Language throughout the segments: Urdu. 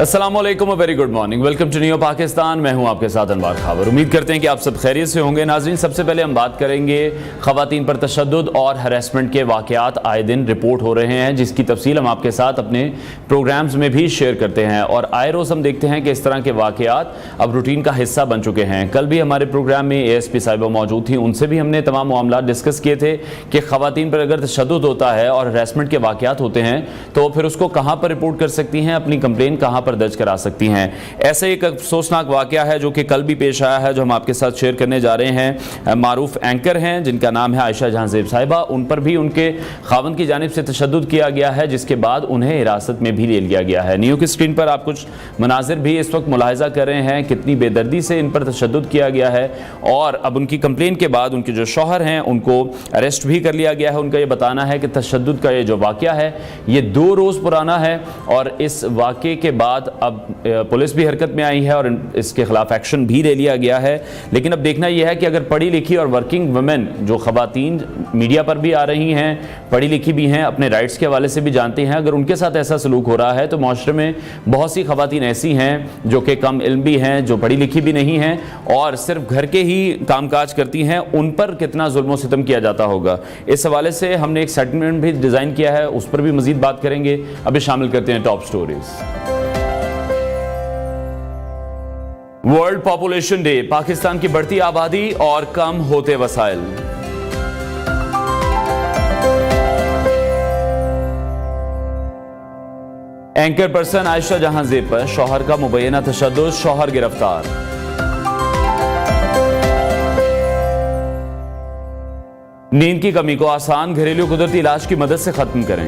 السلام علیکم very good morning, welcome to new Pakistan. میں ہوں آپ کے ساتھ انوار خاور۔ امید کرتے ہیں کہ آپ سب خیریت سے ہوں گے۔ ناظرین، سب سے پہلے ہم بات کریں گے خواتین پر تشدد اور ہراسمنٹ کے واقعات آئے دن رپورٹ ہو رہے ہیں، جس کی تفصیل ہم آپ کے ساتھ اپنے پروگرامز میں بھی شیئر کرتے ہیں، اور آئے روز ہم دیکھتے ہیں کہ اس طرح کے واقعات اب روٹین کا حصہ بن چکے ہیں۔ کل بھی ہمارے پروگرام میں ASP صاحبہ موجود تھیں، ان سے بھی ہم نے تمام معاملات ڈسکس کیے تھے کہ خواتین پر اگر تشدد ہوتا ہے اور ہراسمنٹ کے واقعات ہوتے ہیں تو پھر اس کو کہاں پر رپورٹ کر سکتی ہیں، اپنی کمپلین کہاں پر درج کرا سکتی ہیں۔ ایسے ایک افسوسناک واقعہ ہے جو کہ کل بھی پیش آیا ہے، جو ہم آپ کے ساتھ شیئر کرنے جا رہے ہیں۔ معروف اینکر ہیں جن کا نام ہے عائشہ جہاں زیب صاحبہ، ان پر بھی ان کے خاوند کی جانب سے تشدد کیا گیا ہے، جس کے بعد انہیں حراست میں بھی لے لیا گیا ہے۔ نیو کی اسکرین پر آپ کچھ مناظر بھی اس وقت ملاحظہ کر رہے ہیں، کتنی بے دردی سے ان پر تشدد کیا گیا ہے، اور اب ان کی کمپلین کے بعد ان کے جو شوہر ہیں ان کو اریسٹ بھی کر لیا گیا ہے۔ ان کا یہ بتانا ہے کہ تشدد کا یہ جو واقعہ ہے یہ 2 روز پرانا ہے، اور اس واقعے کے بعد اب پولیس بھی حرکت میں آئی ہے اور اس کے خلاف ایکشن بھی لے لیا گیا ہے۔ لیکن اب دیکھنا یہ ہے کہ اگر پڑھی لکھی اور ورکنگ ویمن جو خواتین میڈیا پر بھی آ رہی ہیں، پڑھی لکھی بھی ہیں، اپنے رائٹس کے حوالے سے بھی جانتی ہیں، اگر ان کے ساتھ ایسا سلوک ہو رہا ہے تو معاشرے میں بہت سی خواتین ایسی ہیں جو کہ کم علم بھی ہیں، جو پڑھی لکھی بھی نہیں ہیں اور صرف گھر کے ہی کام کاج کرتی ہیں، ان پر کتنا ظلم و ستم کیا جاتا ہوگا۔ اس حوالے سے ہم نے ایک سیگمنٹ بھی ڈیزائن کیا ہے، اس پر بھی مزید بات کریں گے۔ ابھی شامل کرتے ہیں top stories. World population day, Pakistan کی بڑھتی آبادی اور کم ہوتے وسائل۔ اینکر پرسن عائشہ جہاں زیب پر شوہر کا مبینہ تشدد، شوہر گرفتار۔ نیند کی کمی کو آسان گھریلو قدرتی علاج کی مدد سے ختم کریں۔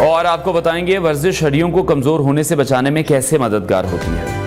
اور آپ کو بتائیں گے ورزش ہڈیوں کو کمزور ہونے سے بچانے میں کیسے مددگار ہوتی ہے۔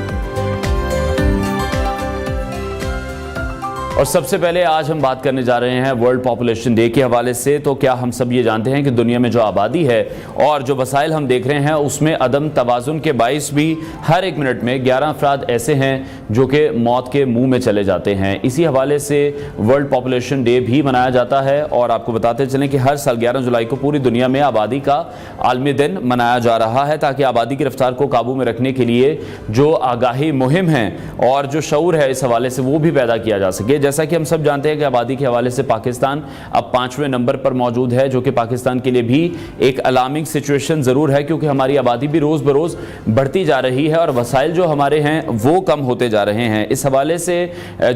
اور سب سے پہلے آج ہم بات کرنے جا رہے ہیں ورلڈ پاپولیشن ڈے کے حوالے سے۔ تو کیا ہم سب یہ جانتے ہیں کہ دنیا میں جو آبادی ہے اور جو وسائل ہم دیکھ رہے ہیں اس میں عدم توازن کے باعث بھی ہر 1 منٹ میں 11 افراد ایسے ہیں جو کہ موت کے منہ میں چلے جاتے ہیں۔ اسی حوالے سے ورلڈ پاپولیشن ڈے بھی منایا جاتا ہے، اور آپ کو بتاتے چلیں کہ ہر سال 11 جولائی کو پوری دنیا میں آبادی کا عالمی دن منایا جا رہا ہے، تاکہ آبادی کی رفتار کو قابو میں رکھنے کے لیے جو آگاہی مہم ہیں اور جو شعور ہے اس حوالے سے وہ بھی پیدا کیا جا سکے۔ جیسا کہ ہم سب جانتے ہیں کہ آبادی کے حوالے سے پاکستان اب 5ویں نمبر پر موجود ہے، جو کہ پاکستان کے لیے بھی ایک الارمنگ سچویشن ضرور ہے، کیونکہ ہماری آبادی بھی روز بروز بڑھتی جا رہی ہے اور وسائل جو ہمارے ہیں وہ کم ہوتے جا رہے ہیں۔ اس حوالے سے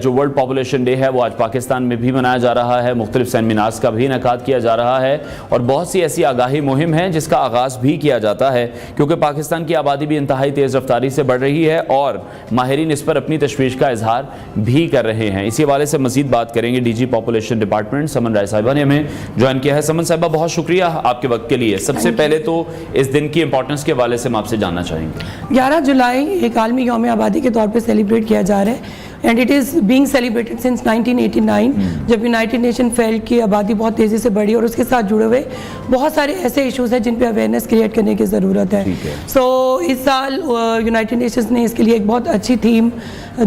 جو ورلڈ پاپولیشن ڈے ہے وہ آج پاکستان میں بھی منایا جا رہا ہے، مختلف سیمینارز کا بھی انعقاد کیا جا رہا ہے، اور بہت سی ایسی آگاہی مہم ہیں جس کا آغاز بھی کیا جاتا ہے، کیونکہ پاکستان کی آبادی بھی انتہائی تیز رفتاری سے بڑھ رہی ہے اور ماہرین اس پر اپنی تشویش کا اظہار بھی کر رہے ہیں۔ اسی حوالے سے مزید بات کریں گے۔ DG پاپولیشن ڈپارٹمنٹ سمن رائے صاحبہ نے ہمیں جوائن کیا ہے۔ سمن صاحبہ، بہت شکریہ آپ کے وقت کے لیے۔ سب سے پہلے تو اس دن کی امپورٹنس کے حوالے سے ہم آپ سے جاننا چاہیں گے۔ 11 جولائی ایک عالمی یوم آبادی کے طور پہ سیلیبریٹ کیا جا رہا ہے، and it is being celebrated since 1989، جب یونائٹڈ نیشن فیلڈ کی آبادی بہت تیزی سے بڑھی، اور اس کے ساتھ جڑے ہوئے بہت سارے ایسے ایشوز ہیں جن پہ اویئرنیس کریٹ کرنے کی ضرورت ہے۔ سو اس سال یونائٹڈ نیشنز نے اس کے لیے ایک بہت اچھی تھیم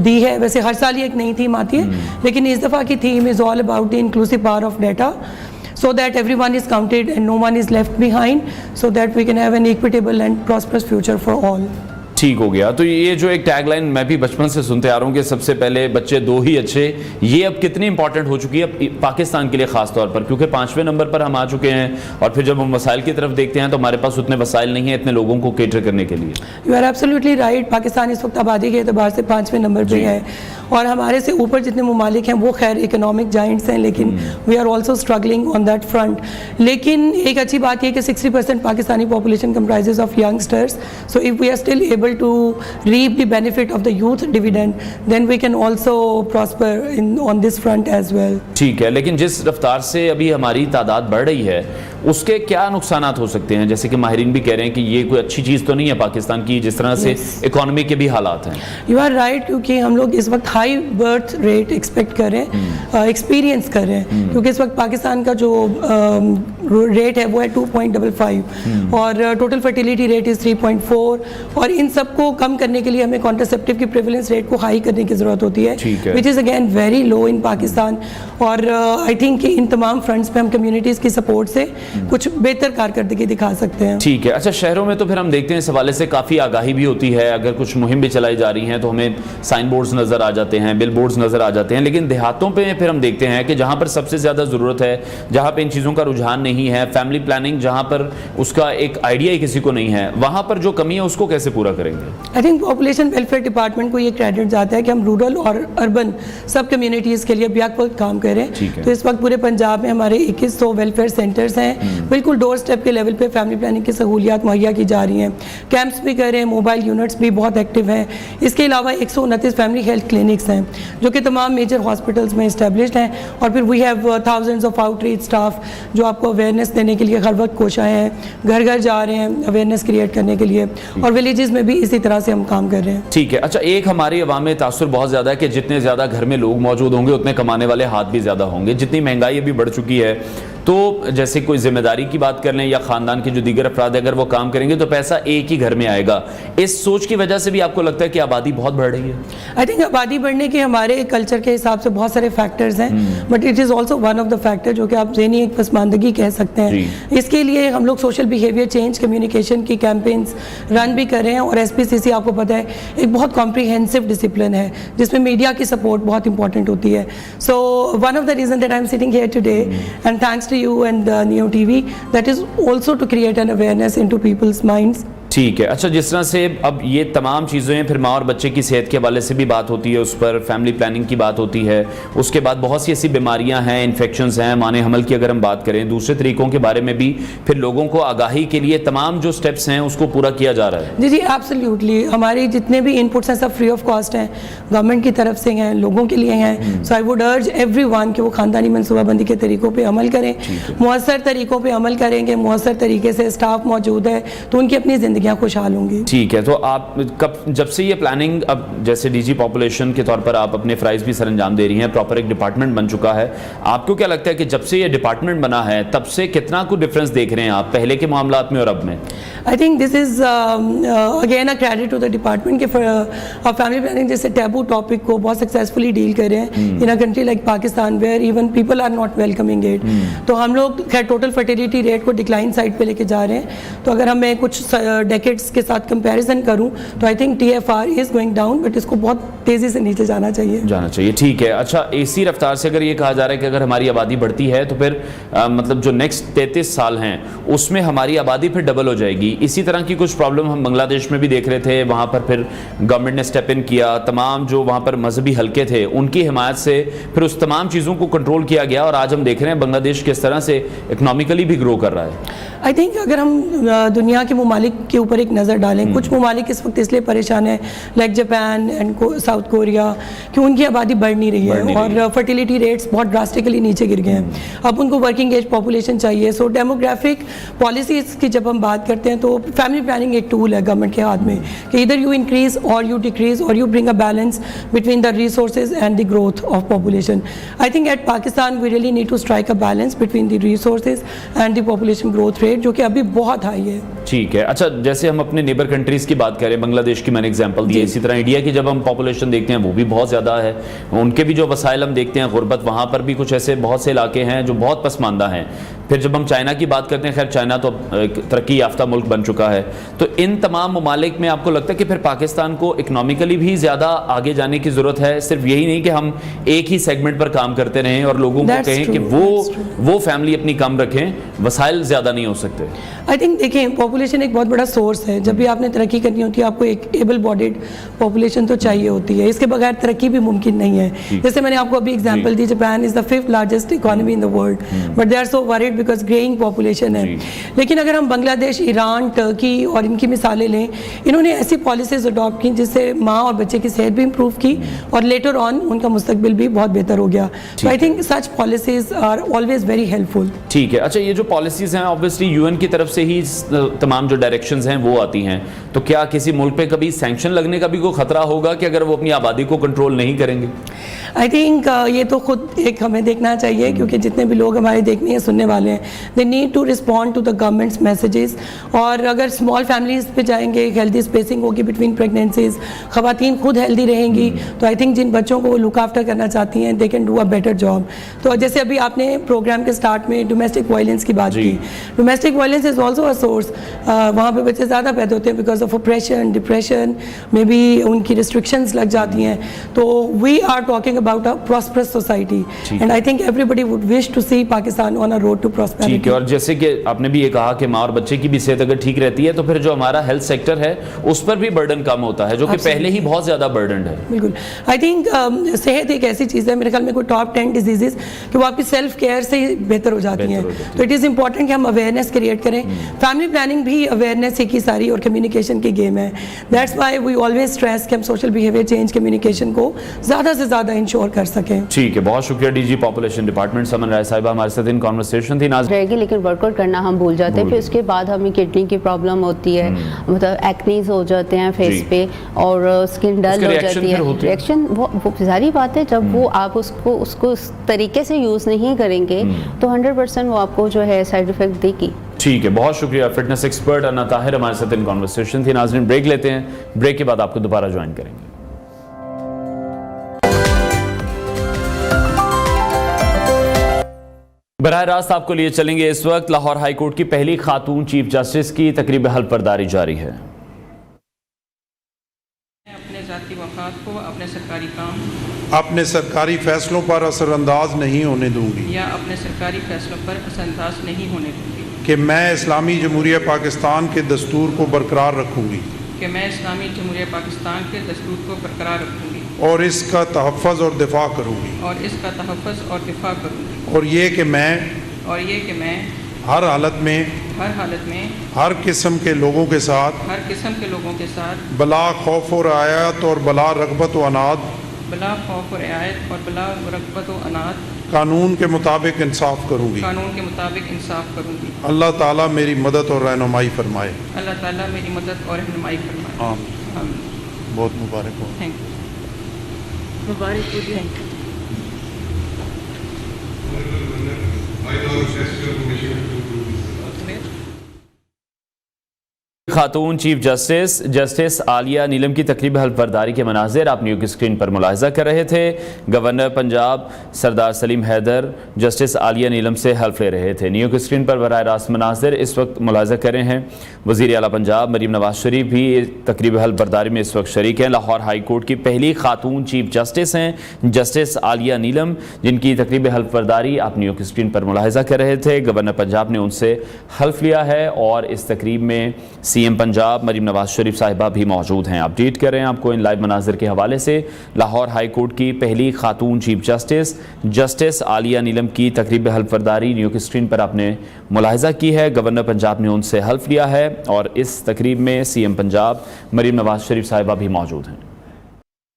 دی ہے۔ ویسے ہر سال یہ ایک نئی تھیم آتی ہے، لیکن اس دفعہ کی theme is all about the inclusive power of data, so that everyone is counted and no one is left behind, so that we can have an equitable and prosperous future for all. ٹھیک ہو گیا۔ تو یہ جو ایک ٹیگ لائن میں بھی بچپن سے سنتے آ رہا ہوں کہ سب سے پہلے بچے 2 ہی اچھے، یہ اب کتنی امپورٹنٹ ہو چکی ہے اب پاکستان کے لیے خاص طور پر، کیونکہ 5ویں نمبر پر ہم آ چکے ہیں، اور پھر جب ہم وسائل کی طرف دیکھتے ہیں تو ہمارے پاس اتنے وسائل نہیں ہیں اتنے لوگوں کو کیٹر کرنے کے لیے۔ You are absolutely right. Pakistan اس وقت آبادی کے اعتبار سے 5ویں نمبر پہ ہے، اور ہمارے سے اوپر جتنے ممالک ہیں وہ خیر اکنامک جائنٹس ہیں، لیکن we are also struggling on that front. لیکن ایک اچھی بات یہ کہ 60% Pakistani population comprises of youngsters, so if we are still able to reap the benefit of the youth dividend, then we can also prosper on this front as well. ٹھیک ہے، لیکن جس رفتار سے ابھی ہماری تعداد بڑھ رہی ہے اس کے کیا نقصانات ہو سکتے ہیں؟ جیسے کہ ماہرین بھی کہہ رہے ہیں کہ یہ کوئی اچھی چیز تو نہیں ہے پاکستان کی، جس طرح سے اکانومی کے بھی حالات ہیں۔ یو آر رائٹ، کیونکہ ہم لوگ اس وقت ہائی برتھ ریٹ ایکسپیکٹ کر رہے ہیں، ایکسپیرینس کر رہے ہیں، کیونکہ اس وقت پاکستان کا جو ریٹ ہے وہ ہے 2.55، اور ٹوٹل فرٹیلیٹی ریٹ از 3.4، اور ان سب کو کم کرنے کے لیے ہمیں کانٹرسیپٹیو کی پریویلنس ریٹ کو ہائی کرنے کی ضرورت ہوتی ہے, وچ از اگین ویری لو ان پاکستان. اور آئی تھنک کہ ان تمام فرنٹس پہ ہم کمیونٹیز کی سپورٹ سے کچھ بہتر کارکردگی دکھا سکتے ہیں. ٹھیک ہے. اچھا, شہروں میں تو پھر ہم دیکھتے ہیں اس حوالے سے کافی آگاہی بھی ہوتی ہے, اگر کچھ مہم بھی چلائی جا رہی ہیں تو ہمیں سائن بورڈز نظر آ جاتے ہیں, بل بورڈز نظر آ جاتے ہیں, لیکن دیہاتوں پہ پھر ہم دیکھتے ہیں کہ جہاں پر سب سے زیادہ ضرورت ہے, جہاں پہ ان چیزوں کا رجحان نہیں ہے, فیملی پلاننگ جہاں پر اس کا ایک آئیڈیا ہی کسی کو نہیں ہے, وہاں پر جو کمی ہے اس کو کیسے پورا کریں گے؟ I think population welfare department کو یہ کریڈٹ جاتا ہے کہ ہم رورل اور اربن سب کمیونٹیز کے لیے بیک وقت کام کریں. تو اس وقت پورے پنجاب میں ہمارے 2100 ویلفیئر سینٹرز ہیں, بالکل ڈور اسٹیپ کے لیول پہ فیملی پلاننگ کی سہولیات مہیا کی جا رہی ہیں, کیمپس بھی کر رہے ہیں, موبائل یونٹس بھی بہت ایکٹیو ہیں. اس کے علاوہ 129 فیملی ہیلتھ کلینکس ہیں جو کہ تمام میجر ہاسپٹلس میں اسٹیبلشڈ ہیں, اور پھر we have thousands of outreach staff جو آپ کو اویئرنیس دینے کے لیے ہر وقت کوشاں ہیں, گھر گھر جا رہے ہیں اویئرنیس کریٹ کرنے کے لیے, اور ولیجز میں بھی اسی طرح سے ہم کام کر رہے ہیں. ٹھیک ہے. اچھا, ایک ہماری عوام میں تاثر بہت زیادہ ہے کہ جتنے زیادہ گھر میں لوگ موجود ہوں گے اتنے کمانے والے ہاتھ بھی زیادہ ہوں گے. جتنی مہنگائی ابھی بڑھ چکی ہے تو جیسے کوئی ذمہ داری کی بات کر لیں یا خاندان کے جو دیگر افراد اگر وہ کام کریں گے تو پیسہ ایک ہی گھر میں آئے گا. اس سوچ کی وجہ سے بھی آپ کو لگتا ہے کہ آبادی بہت بڑھ رہی ہے؟ آئی تھنک آبادی بڑھنے کے ہمارے کلچر کے حساب سے بہت سارے فیکٹرز ہیں, but it is also one of the factor جو کہ آپ ذہنی ایک پسماندگی کہہ سکتے ہیں. اس کے لیے ہم لوگ سوشل بیہیویئر چینج کمیونیکیشن کی کیمپینز رن بھی کر رہے ہیں, اور ایس پی سی سی آپ کو پتہ ہے ایک بہت کمپریہنسو ڈسپلن ہے جس میں میڈیا کی سپورٹ بہت امپورٹنٹ ہوتی ہے. So one of the reason that I am sitting here today and thanks to you and Neo TV, that is also to create an awareness into people's minds. ٹھیک ہے. اچھا, جس طرح سے اب یہ تمام چیزیں ہیں, پھر ماں اور بچے کی صحت کے حوالے سے بھی بات ہوتی ہے, اس پر فیملی پلاننگ کی بات ہوتی ہے, اس کے بعد بہت سی ایسی بیماریاں ہیں, انفیکشنز ہیں, مانے حمل کی اگر ہم بات کریں, دوسرے طریقوں کے بارے میں بھی پھر لوگوں کو آگاہی کے لیے تمام جو سٹیپس ہیں اس کو پورا کیا جا رہا ہے. جی ایبسلیوٹلی, ہمارے جتنے بھی انپٹس ہیں سب فری آف کاسٹ ہیں, گورنمنٹ کی طرف سے ہیں, لوگوں کے لیے ہیں. So I would urge everyone کہ وہ خاندانی منصوبہ بندی کے طریقوں پہ عمل کریں, مؤثر طریقوں پہ عمل کریں گے, مؤثر طریقے سے اسٹاف موجود ہے تو ان کی اپنی زندگیاں خوشحال ہوں گی. ٹھیک ہے. تو آپ جب سے یہ پلاننگ, اب جیسے ڈی جی پاپولیشن کے طور پر آپ اپنے فرائض بھی سر انجام دے رہی ہیں, پراپر ایک ڈپارٹمنٹ بن چکا ہے, آپ کو کیا لگتا ہے کہ جب سے یہ ڈپارٹمنٹ بنا ہے تب سے کتنا کو ڈفرینس دیکھ رہے ہیں آپ پہلے کے معاملات میں اور اب میں؟ I think this is again a credit to the department کہ family planning جیسے taboo topic کو بہت successfully deal کر رہے ہیں in a country like Pakistan where even people are not welcoming it. تو ہم لوگ خیر total fertility rate کو decline side پہ لے کے جا رہے ہیں. تو اگر ہمیں کچھ decades کے ساتھ comparison کروں تو I think TFR is going down, but اس کو بہت تیزی سے نیچے جانا چاہیے. ٹھیک ہے. اچھا, اسی رفتار سے اگر یہ کہا جا رہا ہے کہ اگر ہماری آبادی بڑھتی ہے تو پھر مطلب جو نیکسٹ 33 سال ہیں اس میں ہماری آبادی پھر ڈبل ہو جائے گی. اسی طرح کی کچھ پرابلم ہم بنگلہ دیش میں بھی دیکھ رہے تھے, وہاں پر پھر گورنمنٹ نے سٹیپ ان کیا, تمام جو وہاں پر مذہبی حلقے تھے ان کی حمایت سے پھر اس تمام چیزوں کو کنٹرول کیا گیا, اور آج ہم دیکھ رہے ہیں بنگلہ دیش کس طرح سے اکنامکلی بھی گرو کر رہا ہے. آئی تھنک اگر ہم دنیا کے ممالک کے اوپر ایک نظر ڈالیں, کچھ ممالک اس وقت اس لیے پریشان ہیں like Japan and south Korea کہ ان کی آبادی بڑھ نہیں رہی ہے اور فرٹیلیٹی ریٹس بہت ڈراسٹیکلی نیچے گر گئے ہیں. اب ان کو ورکنگ ایج پاپولیشن چاہیے. سو ڈیموگرافک پالیسیز کی جب ہم بات کرتے ہیں تو فیملی پلاننگ ایک ٹول ہے گورنمنٹ کے ہاتھ میں کہ ادھر یو انکریز اور یو ڈیکریز اور you bring a balance between the resources and the growth of population. I think at Pakistan we really need to strike a balance between the resources and the population growth rate جو کہ ابھی بہت ہائی ہے. ٹھیک ہے. اچھا, جیسے ہم اپنے نیبر کنٹریز کی بات کریں, بنگلہ دیش کی میں نے ایگزامپل دی, اسی طرح انڈیا کی جب ہم پاپولیشن دیکھتے ہیں وہ بھی بہت زیادہ ہے, ان کے بھی جو وسائل ہم دیکھتے ہیں, غربت, وہاں پر بھی کچھ ایسے بہت سے علاقے ہیں جو بہت پسماندہ ہیں. پھر جب ہم چائنا کی بات کرتے ہیں, خیر چائنا تو ترقی یافتہ ملک بن چکا ہے, تو ان تمام ممالک میں آپ کو لگتا ہے کہ پھر پاکستان کو اکنامیکلی بھی زیادہ آگے جانے کی ضرورت ہے؟ صرف یہی نہیں کہ ہم ایک ہی سیگمنٹ پر کام کرتے رہیں اور لوگوں کو کہیں کہ وہ فیملی اپنی کم رکھیں, وسائل زیادہ نہیں ہو سکتے. آئی تھنک دیکھیں پاپولیشن ایک بہت بڑا سورس ہے. جب بھی آپ نے ترقی کرنی ہوتی ہے آپ کو ایک ایبل باڈیڈ پاپولیشن تو چاہیے ہوتی ہے, اس کے بغیر ترقی بھی ممکن نہیں ہے. جیسے میں نے آپ کو ابھی ایگزامپل دی, Japan is the 5th largest economy in the world, but they are so worried because growing population ہے. لیکن اگر ہم بنگلہ دیش, ایران, ٹرکی اور ان کی مثالیں لیں, انہوں نے ایسی پالیسیز اڈاپٹ کی جس سے ماں اور بچے کی صحت بھی امپروو کی اور لیٹر آن ان کا مستقبل بھی بہت بہتر ہو گیا. So I think such policies are always very helpful. ٹھیک ہے. اچھا, یہ جو پالیسیز ہیں obviously UN کی طرف سے ہی تمام جو ڈائریکشنز ہیں وہ آتی ہیں, تو کیا کسی ملک پہ کبھی سینکشن لگنے کا بھی کوئی خطرہ ہوگا کہ اگر وہ اپنی آبادی کو کنٹرول نہیں کریں گے؟ آئی تھنک یہ تو خود ایک ہمیں دیکھنا چاہیے کیونکہ جتنے بھی لوگ ہمارے دیکھنے یا سننے والے ہیں they need to respond to the government's messages. اور اگر اسمال فیملیز پہ جائیں گے, ہیلدی اسپیسنگ ہوگی بٹوین پریگنینسیز, خواتین خود ہیلدی رہیں گی تو آئی تھنک جن بچوں کو وہ لک آفٹر کرنا چاہتی ہیں they can do a better job. تو جیسے ابھی آپ نے پروگرام کے اسٹارٹ میں ڈومیسٹک وائلنس کی بات کی, domestic violence is also a source. وہاں پہ بچے زیادہ پیدا ہوتے ہیں بیکاز آف اپریشن, ڈپریشن, میں بھی ان کی ریسٹرکشنز لگ جاتی ہیں. تو we are talking about a prosperous society and I think everybody would wish to see Pakistan on a road to prosperity. ٹھیک ہے, اور جیسے کہ آپ نے بھی یہ کہا کہ ماں اور بچے کی بھی صحت اگر ٹھیک رہتی ہے تو پھر جو ہمارا ہیلتھ سیکٹر ہے اس پر بھی برڈن کم ہوتا ہے جو کہ پہلے ہی بہت زیادہ برڈنڈ ہے. بالکل, آئی تھنک صحت ایک ایسی چیز ہے میرے خیال میں کوئی ٹاپ 10 ڈیزیزز کہ وہ آپ کی سیلف کیئر سے ہی بہتر ہو جاتی ہیں. تو اٹ از امپورٹنٹ کہ ہم اویئرنیس کریٹ کریں. فیملی پلاننگ بھی اویئرنیس ہی کی ساری اور کمیونیکیشن کی گیم ہے. That's why we always stress کہ ہم سوشل بیہیویئر چینج کمیونیکیشن کو زیادہ سے زیادہ انشور کر سکیں. ٹھیک ہے, بہت شکریہ ڈی جی پاپولیشن ڈپارٹمنٹ سمن رائے صاحبہ, ہمارے ساتھ ان کانورسیشن تھی. رہے گی لیکن ورک آؤٹ کرنا ہم بھول جاتے ہیں, پھر اس کے بعد ہمیں کڈنی کی پرابلم ہوتی ہے, مطلب ایکنیز ہو جاتے ہیں فیس پہ اور اسکن ڈل ہو جاتی ہے. ریئیکشن وہ ظاہری بات ہے, جب وہ آپ اس کو اس طریقے سے یوز نہیں کریں گے تو 100% وہ آپ کو جو ہے سائیڈ افیکٹ دے گی. ٹھیک ہے, بہت شکریہ. فٹنس ایکسپرٹ انا طاہر ہمارے ساتھ ان کانورسیشن تھی. ناظرین بریک لیتے ہیں, بریک کے بعد آپ کو دوبارہ جوائن کریں گے. براہ راست آپ کو لیے چلیں گے. اس وقت لاہور ہائی کورٹ کی پہلی خاتون چیف جسٹس کی تقریب حلف برداری جاری ہے. اپنے ذاتی وفات کو اپنے سرکاری کام, اپنے سرکاری فیصلوں پر اثر انداز نہیں ہونے دوں گی, یا اپنے سرکاری فیصلوں پر اثر انداز نہیں ہونے دوں گی, کہ میں اسلامی جمہوریہ پاکستان کے دستور کو برقرار رکھوں گی, کہ میں اسلامی جمہوریہ پاکستان کے دستور کو برقرار رکھوں گی, اور اس کا تحفظ اور دفاع کروں گی, اور اس کا تحفظ اور دفاع کروں گی, اور یہ کہ میں ہر حالت میں ہر قسم کے لوگوں کے ساتھ بلا خوف و رعایت اور بلا رغبت و عناد قانون کے مطابق انصاف کروں گی. اللہ تعالیٰ میری مدد اور رہنمائی فرمائے. بہت مبارک ہو. مبارک ہو. خاتون چیف جسٹس عالیہ نیلم کی تقریب حلف برداری کے مناظر آپ نیو کی اسکرین پر ملاحظہ کر رہے تھے. گورنر پنجاب سردار سلیم حیدر جسٹس عالیہ نیلم سے حلف لے رہے تھے. نیو کی اسکرین پر براہ راست مناظر اس وقت ملاحظہ کر رہے ہیں. وزیر اعلیٰ پنجاب مریم نواز شریف بھی تقریب حلف برداری میں اس وقت شریک ہیں. لاہور ہائی کورٹ کی پہلی خاتون چیف جسٹس ہیں جسٹس عالیہ نیلم, جن کی تقریب حلف برداری آپ نیو کی اسکرین پر ملاحظہ کر رہے تھے. گورنر پنجاب نے ان سے حلف لیا ہے اور اس تقریب میں سی ایم پنجاب مریم نواز شریف صاحبہ بھی موجود ہیں. اپڈیٹ کر رہے ہیں آپ کو ان لائیو مناظر کے حوالے سے. لاہور ہائی کورٹ کی پہلی خاتون چیف جسٹس عالیہ نیلم کی تقریب حلف برداری نیو کی اسکرین پر آپ نے ملاحظہ کی ہے. گورنر پنجاب نے ان سے حلف لیا ہے اور اس تقریب میں سی ایم پنجاب مریم نواز شریف صاحبہ بھی موجود ہیں.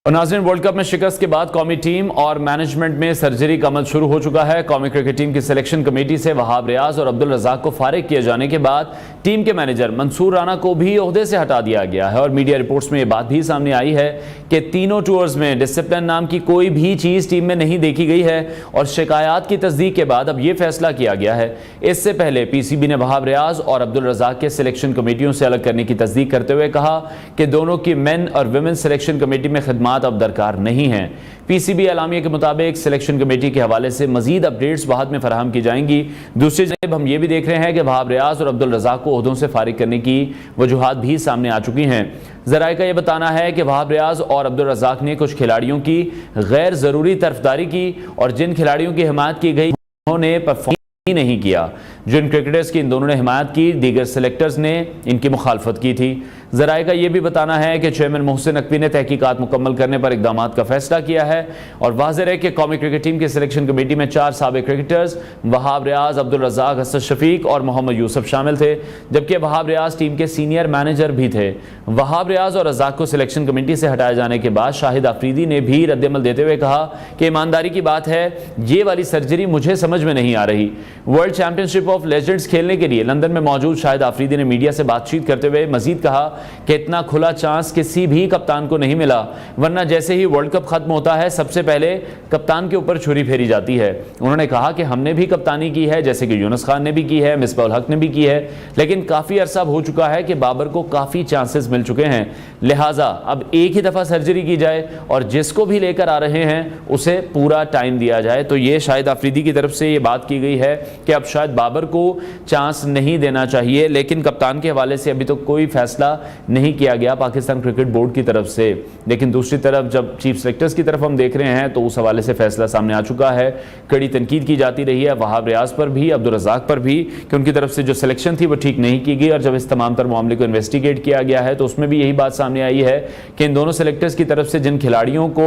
اور ناظرین, ورلڈ کپ میں شکست کے بعد قومی ٹیم اور مینجمنٹ میں سرجری کا عمل شروع ہو چکا ہے. قومی کرکٹ ٹیم کی سلیکشن کمیٹی سے وہاب ریاض اور عبدالرزاق کو فارغ کیے جانے کے بعد ٹیم کے مینیجر منصور رانا کو بھی عہدے سے ہٹا دیا گیا ہے. اور میڈیا رپورٹس میں یہ بات بھی سامنے آئی ہے کہ تینوں ٹورز میں ڈسپلن نام کی کوئی بھی چیز ٹیم میں نہیں دیکھی گئی ہے اور شکایات کی تصدیق کے بعد اب یہ فیصلہ کیا گیا ہے. اس سے پہلے پی سی بی نے وہاب ریاض اور عبدالرزاق کے سلیکشن کمیٹیوں سے الگ کرنے کی تصدیق کرتے ہوئے کہا کہ دونوں کی مین اور ویمن سلیکشن کمیٹی میں خدمات اب درکار نہیں ہیں. پی سی بی اعلامیہ کے مطابق سلیکشن کمیٹی کے حوالے سے مزید اپڈیٹس بعد میں فراہم کی جائیں گی. دوسری جانب ہم یہ بھی دیکھ رہے ہیں کہ وہاب ریاض اور عبدالرزاق کو عہدوں سے فارغ کرنے کی وجوہات بھی سامنے آ چکی ہیں. ذرائع کا یہ بتانا ہے کہ وہاب ریاض اور عبدالرزاق نے کچھ کھلاڑیوں کی غیر ضروری طرفداری کی اور جن کھلاڑیوں کی حمایت کی گئی انہوں نے پرفارم ہی نہیں کیا. جن کرکٹرز کی ان دونوں نے حمایت کی, دیگر سلیکٹرز نے ان کی مخالفت کی تھی. ذرائع کا یہ بھی بتانا ہے کہ چیئرمین محسن نقوی نے تحقیقات مکمل کرنے پر اقدامات کا فیصلہ کیا ہے اور واضح ہے کہ قومی کرکٹ ٹیم کی سلیکشن کمیٹی میں 4 سابق کرکٹرز وہاب ریاض, عبدالرزاق, حسن شفیق اور محمد یوسف شامل تھے, جبکہ وہاب ریاض ٹیم کے سینئر مینیجر بھی تھے. وہاب ریاض اور رزاق کو سلیکشن کمیٹی سے ہٹائے جانے کے بعد شاہد آفریدی نے بھی رد عمل دیتے ہوئے کہا کہ ایمانداری کی بات ہے, یہ والی سرجری مجھے سمجھ میں نہیں آ رہی. World champion ship of legends کھیلنے کے لیے لندن میں موجود شاہد آفریدی نے میڈیا سے بات چیت کرتے ہوئے مزید کہا کہ اتنا کھلا چانس کسی بھی کپتان کو نہیں ملا، ورنہ جیسے ہی ورلڈ کپ ختم ہوتا ہے سب سے پہلے کپتان کے اوپر چھری پھیری جاتی ہے۔ انہوں نے کہا کہ ہم نے بھی کپتانی کی ہے، جیسے کہ یونس خان نے بھی کی ہے، مصباح الحق نے بھی کی ہے، لیکن کافی عرصہ ہو چکا ہے کہ بابر کو کافی چانسز مل چکے ہیں، لہٰذا اب ایک ہی دفعہ سرجری کی جائے اور جس کو بھی لے کر آ رہے ہیں اسے پورا ٹائم دیا جائے۔ تو یہ شاہد آفریدی کی طرف سے یہ بات کی گئی ہے کہ اب شاید بابر کو چانس نہیں دینا چاہیے، لیکن کپتان کے حوالے سے ابھی تک کوئی فیصلہ نہیں کیا گیا پاکستان کرکٹ بورڈ کی طرف سے۔ لیکن دوسری طرف جب چیف سلیکٹرز کی طرف ہم دیکھ رہے ہیں تو اس حوالے سے فیصلہ سامنے آ چکا ہے، کڑی تنقید کی جاتی رہی ہے وہاب ریاض پر بھی، عبدالرزاق پر بھی، کہ ان کی طرف سے جو سلیکشن تھی وہ ٹھیک نہیں کی گئی، اور جب اس تمام تر معاملے کو انویسٹیگیٹ کیا گیا ہے تو اس میں بھی یہی بات سامنے آئی ہے کہ ان دونوں سلیکٹرز کی طرف سے جن کھلاڑیوں کو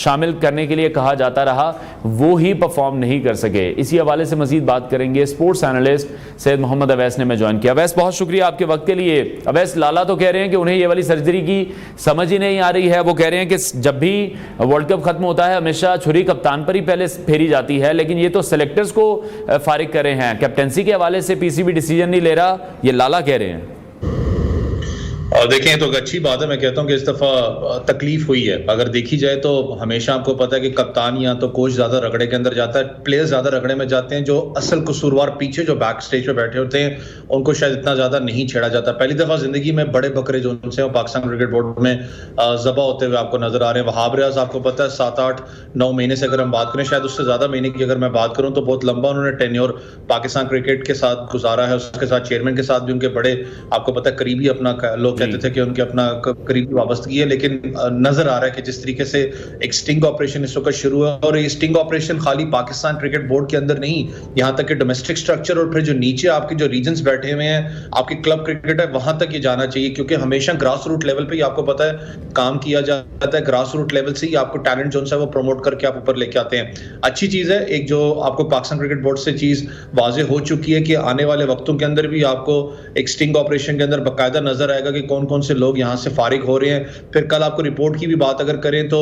شامل کرنے کے لیے کہا جاتا رہا وہ ہی پرفارم نہیں کر سکے۔ اسی حوالے سے مزید بات کریں گے اسپورٹس اینالسٹ سید محمد اویس نے میں جوائن کیا۔ اویس بہت شکریہ آپ کے وقت کے لیے۔ اویس، لالا تو کہہ رہے ہیں کہ انہیں یہ والی سرجری کی سمجھ ہی نہیں آ رہی ہے، وہ کہہ رہے ہیں کہ جب بھی ورلڈ کپ ختم ہوتا ہے ہمیشہ چھری کپتان پر ہی پہلے پھیری جاتی ہے، لیکن یہ تو سلیکٹرز کو فارغ کر رہے ہیں، کیپٹنسی کے حوالے سے پی سی بی ڈیسیجن نہیں لے رہا، یہ لالا کہہ رہے ہیں۔ اور دیکھیں تو اچھی بات ہے، میں کہتا ہوں کہ اس دفعہ تکلیف ہوئی ہے، اگر دیکھی جائے تو ہمیشہ آپ کو پتا ہے کہ کپتان یا تو کوچ زیادہ رگڑے کے اندر جاتا ہے، پلیئر زیادہ رگڑے میں جاتے ہیں، جو اصل قصوروار پیچھے جو بیک سٹیج پہ بیٹھے ہوتے ہیں ان کو شاید اتنا زیادہ نہیں چھیڑا جاتا۔ پہلی دفعہ زندگی میں بڑے بکرے جو ان سے پاکستان کرکٹ بورڈ میں ذبح ہوتے ہوئے آپ کو نظر آ رہے ہیں۔ وہاب ریاض آپ کو پتا ہے 7 8 9 مہینے سے اگر ہم بات کریں، شاید اس سے زیادہ مہینے کی اگر میں بات کروں تو بہت لمبا انہوں نے ٹینیور پاکستان کرکٹ کے ساتھ گزارا ہے، اس کے ساتھ چیئرمین کے ساتھ بھی ان کے بڑے آپ کو پتا ہے قریبی اپنا لوگ کہتے تھے کہ ان کے اپنا قریبی وابستگی ہے، لیکن نظر آ رہا ہے کہ جس طریقے سے ایک سٹنگ آپریشن اس وقت شروع ہے، اور یہ سٹنگ آپریشن خالی پاکستان کرکٹ بورڈ کے اندر نہیں، یہاں تک کہ ڈومیسٹک سٹرکچر اور پھر جو نیچے آپ کے جو ریجنز بیٹھے ہوئے ہیں، آپ کی کلب کرکٹ ہے، وہاں تک یہ جانا چاہیے، کیونکہ ہمیشہ گراس روٹ لیول پہ ہی آپ کو پتا ہے کام کیا جاتا ہے، گراس روٹ لیول سے ہی آپ کو ٹیلنٹ جو ہے وہ پروموٹ کر کے آپ اوپر لے کے آتے ہیں۔ اچھی چیز ہے ایک جو آپ کو پاکستان کرکٹ بورڈ سے چیز واضح ہو چکی ہے کہ آنے والے وقتوں کے اندر بھی آپ کو ایک سٹنگ آپریشن کے اندر باقاعدہ نظر آئے گا کہ کون کون سے لوگ یہاں سے فارغ ہو رہے ہیں۔ پھر کل آپ کو رپورٹ کی بھی بات اگر کریں تو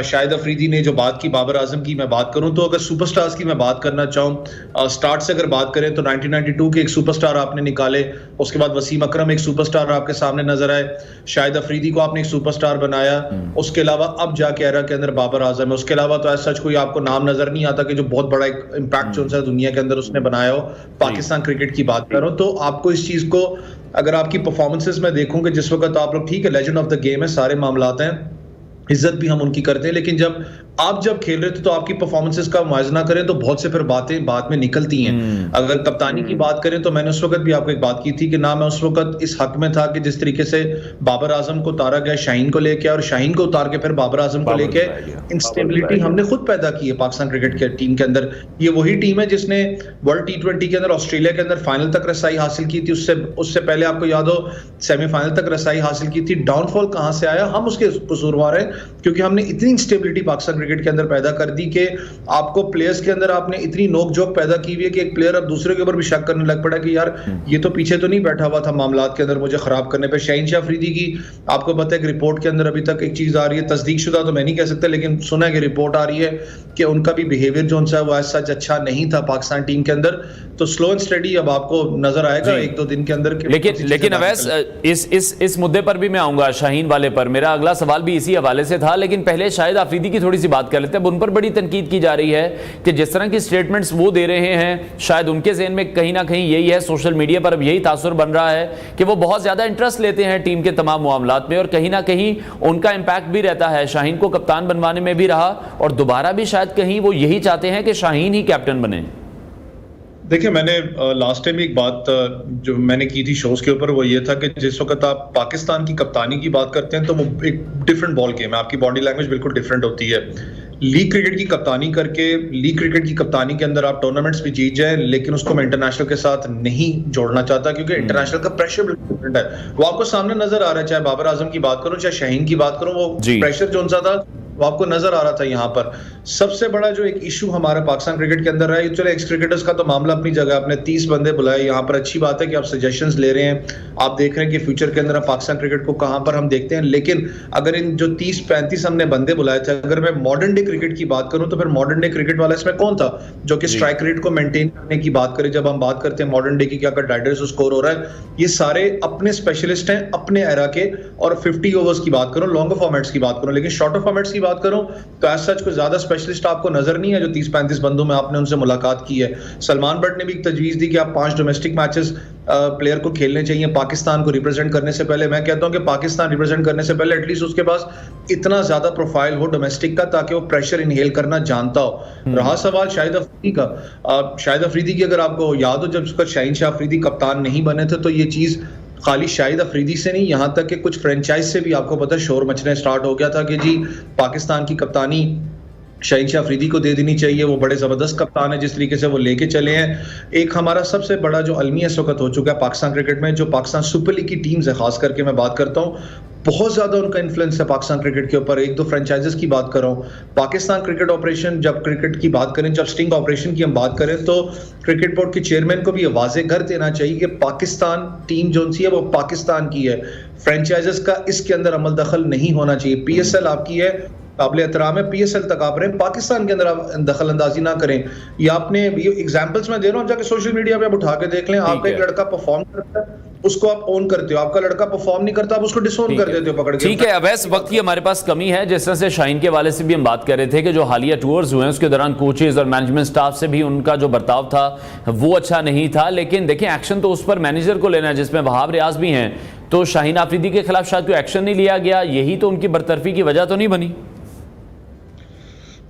شاہد آفریدی نے جو بات کی بابر اعظم کی میں بات کروں تو اگر سپر سٹارز کی میں بات کرنا چاہوں، سٹارٹ سے اگر بات کریں تو 1992 کے ایک سپر سٹار آپ نے نکالے، اس کے بعد وسیم اکرم ایک سپر سٹار آپ کے سامنے نظر آئے، شاہد آفریدی کو آپ نے ایک سپر سٹار بنایا، اس کے علاوہ اب جا کے ایرا کے اندر بابر اعظم ہے، اس کے علاوہ تو ایسا کوئی آپ کو نام نظر نہیں آتا کہ جو بہت بڑا ایک امپیکٹ جو ہے دنیا کے اندر اس نے بنایا ہو۔ پاکستان کرکٹ کی بات کر رہا ہوں تو آپ کو اس چیز کو اگر آپ کی پرفارمنسز میں دیکھوں کہ جس وقت آپ لوگ ٹھیک ہے لیجنڈ آف دا گیم ہے، سارے معاملات ہیں، عزت بھی ہم ان کی کرتے ہیں، لیکن جب آپ کھیل رہے تھے تو آپ کی پرفارمنسز کا موازنہ کریں تو بہت سے پھر باتیں بعد میں نکلتی ہیں۔ اگر کپتانی کی بات کریں تو میں نے اس وقت بھی آپ کو ایک بات کی تھی کہ نہ میں اس وقت اس حق میں تھا کہ جس طریقے سے بابر اعظم کو اتارا گیا شاہین کو لے کے، اور شاہین کو اتار کے پھر بابر اعظم کو لے کے انسٹیبلٹی ہم نے خود پیدا کی ہے پاکستان کرکٹ کے ٹیم کے اندر۔ یہ وہی ٹیم ہے جس نے ورلڈ T20 کے اندر آسٹریلیا کے اندر فائنل تک رسائی حاصل کی تھی، اس سے پہلے آپ کو یاد ہو سیمی فائنل تک رسائی حاصل کی تھی۔ ڈاؤن فال کہاں سے آیا؟ ہم اس کے قصوروار ہیں، کیونکہ ہم نے اتنی انسٹیبلٹی پاکستان کرکٹ کے اندر پیدا کر دی کہ آپ کو پلیئرز کے اندر آپ نے اتنی نوک جھوک پیدا کی ہوئی ہے کہ ایک پلیئر اب دوسرے کے اوپر بھی شک کرنے لگ پڑا کہ یار یہ تو پیچھے تو نہیں بیٹھا ہوا تھا معاملات کے اندر مجھے خراب کرنے پہ۔ شاہین شاہ افریدی کی آپ کو پتہ ہے کہ رپورٹ کے اندر ابھی تک ایک چیز آ رہی ہے، تصدیق شدہ تو میں نہیں کہہ سکتا لیکن سنا ہے کہ رپورٹ آ رہی ہے کہ ان کا بھی بیہیویئر جو ہے وہ ایسا اچھا نہیں تھا پاکستان ٹیم کے اندر۔ تو سلو اینڈ اسٹڈی اب آپ کو نظر آئے گا ایک دو دن کے اندر۔ لیکن اویس اس مدعے پر بھی میں آؤں گا، شاہین والے پر میرا اگلا سوال بھی اسی حوالے سے تھا، لیکن پہلے شاہد آفریدی کی تھوڑی سی بات کر لیتے ہیں۔ اب ان پر بڑی تنقید کی جا رہی ہے کہ جس طرح کی سٹیٹمنٹس وہ دے رہے ہیں شاید ان کے ذہن میں کہیں نہ کہیں یہی ہے، سوشل میڈیا پر اب یہی تاثر بن رہا ہے کہ وہ بہت زیادہ انٹرسٹ لیتے ہیں ٹیم کے تمام معاملات میں، اور کہیں نہ کہیں ان کا امپیکٹ بھی رہتا ہے، شاہین کو کپتان بنوانے میں بھی رہا، اور دوبارہ بھی شاید کہیں وہ یہی چاہتے ہیں کہ شاہین ہی کیپٹن بنے۔ دیکھیں میں نے لاسٹ ٹائم ایک بات جو میں نے کی تھی شوز کے اوپر وہ یہ تھا کہ جس وقت آپ پاکستان کی کپتانی کی بات کرتے ہیں تو وہ ایک ڈفرنٹ بال گیم ہے، آپ کی باڈی لینگویج بالکل ڈفرنٹ ہوتی ہے۔ لیگ کرکٹ کی کپتانی کر کے لیگ کرکٹ کی کپتانی کے اندر آپ ٹورنامنٹس بھی جیت جائیں، لیکن اس کو میں انٹرنیشنل کے ساتھ نہیں جوڑنا چاہتا کیونکہ انٹرنیشنل کا پریشر بالکل ڈفرنٹ ہے، وہ آپ کو سامنے نظر آ رہا ہے۔ چاہے بابر اعظم کی بات کروں چاہے شاہین کی بات کروں، وہ پریشر جو ان سا تھا وہ آپ کو نظر آ رہا تھا یہاں پر. سب سے بڑا جو ایک ایشو ہمارے پاکستان کرکٹ کے اندر رہا ہے, چلے ایکس کرکٹرز کا تو معاملہ اپنی جگہ, آپ نے 30 بندے بلائے یہاں پر, اچھی بات ہے کہ آپ سجیشنز لے رہے ہیں, آپ دیکھ رہے ہیں کہ فیوچر کے اندر پاکستان کرکٹ کو کہاں پر ہم دیکھتے ہیں. لیکن اگر ان جو 30-35 ہم نے بندے بلائے تھے, اگر میں ماڈرن ڈے کرکٹ کی بات کروں تو پھر ماڈرن ڈے کرکٹ والا اس میں کون تھا جو کہ اسٹرائک ریٹ کو مینٹین کرنے کی بات کرے. جب ہم بات کرتے ہیں ماڈرن ڈے کی کیا ڈائڈرز اسکور ہو رہا ہے, یہ سارے اپنے اسپیشلسٹ ہیں اپنے ایرا کے, اور 50 اوورز کی بات کروں, لانگر فارمیٹس کی بات کروں, لیکن شارٹر فارمیٹس کی بات کروں تو ایز سچ کوئی زیادہ اسپیشلسٹ آپ کو نظر نہیں ہے جو 30-35 بندوں میں آپ نے ان سے ملاقات کی ہے. سلمان بٹ نے بھی ایک تجویز دی کہ آپ 5 ڈومیسٹک میچز پلیئر کو کھیلنے چاہیے پاکستان کو ریپرزینٹ کرنے سے پہلے. میں کہتا ہوں کہ پاکستان ریپرزینٹ کرنے سے پہلے ایٹ لیسٹ اس کے پاس اتنا زیادہ پروفائل ہو ڈومیسٹک کا تاکہ وہ پریشر انہیل کرنا جانتا ہو. رہا سوال شاہد افریدی کا, شاہد افریدی کی اگر آپ کو یاد ہو جب اس کا شاہین شاہ افریدی کپتان نہیں بنے تھے تو یہ چیز خالی شاہد افریدی سے نہیں, یہاں تک کہ کچھ فرینچائز سے بھی آپ کو پتہ شور مچنے سٹارٹ ہو گیا تھا کہ جی پاکستان کی کپتانی شاہین شاہ افریدی کو دے دینی چاہیے, وہ بڑے زبردست کپتان ہے جس طریقے سے وہ لے کے چلے ہیں. ایک ہمارا سب سے بڑا جو المیہ اس وقت ہو چکا ہے پاکستان کرکٹ میں, جو پاکستان سپر لیگ کی ٹیمز ہے خاص کر کے میں بات کرتا ہوں, بہت زیادہ ان کا انفلوئنس ہے پاکستان کرکٹ کے اوپر. 1-2 فرینچائزز کی بات کر رہا ہوں. پاکستان کرکٹ آپریشن, جب کرکٹ کی بات کریں, جب سٹنگ آپریشن کی ہم بات کریں تو کرکٹ بورڈ کے چیئرمین کو بھی یہ واضح کر دینا چاہیے کہ پاکستان ٹیم جو سی ہے وہ پاکستان کی ہے, فرینچائزز کا اس کے اندر عمل دخل نہیں ہونا چاہیے. پی ایس ایل آپ کی ہے, قابل احترام ہے, پی ایس ایل تک آپ رہیں, پاکستان کے اندر آپ دخل اندازی نہ کریں. یا آپ نے ایگزامپلس میں دے رہا ہوں, جا کے سوشل میڈیا پہ آپ اٹھا کے دیکھ لیں, آپ کا ایک لڑکا پرفارم کرتا ہے اس کو آپ اون کرتے ہو, آپ کا لڑکا پرفارم نہیں کرتا آپ اس کو ڈس اون کر دیتے ہو پکڑ کے. ٹھیک ہے, اویس وقت کی ہمارے پاس کمی ہے. جس طرح سے شاہین کے والے سے بھی ہم بات کر رہے تھے کہ جو حالیہ ٹورز ہوئے ہیں اس کے دوران کوچز اور مینجمنٹ سٹاف سے بھی ان کا جو برتاؤ تھا وہ اچھا نہیں تھا. لیکن دیکھیں ایکشن تو اس پر مینیجر کو لینا ہے جس میں وہاب ریاض بھی ہیں, تو شاہین آفریدی کے خلاف شاید کوئی ایکشن نہیں لیا گیا, یہی تو ان کی برطرفی کی وجہ تو نہیں بنی.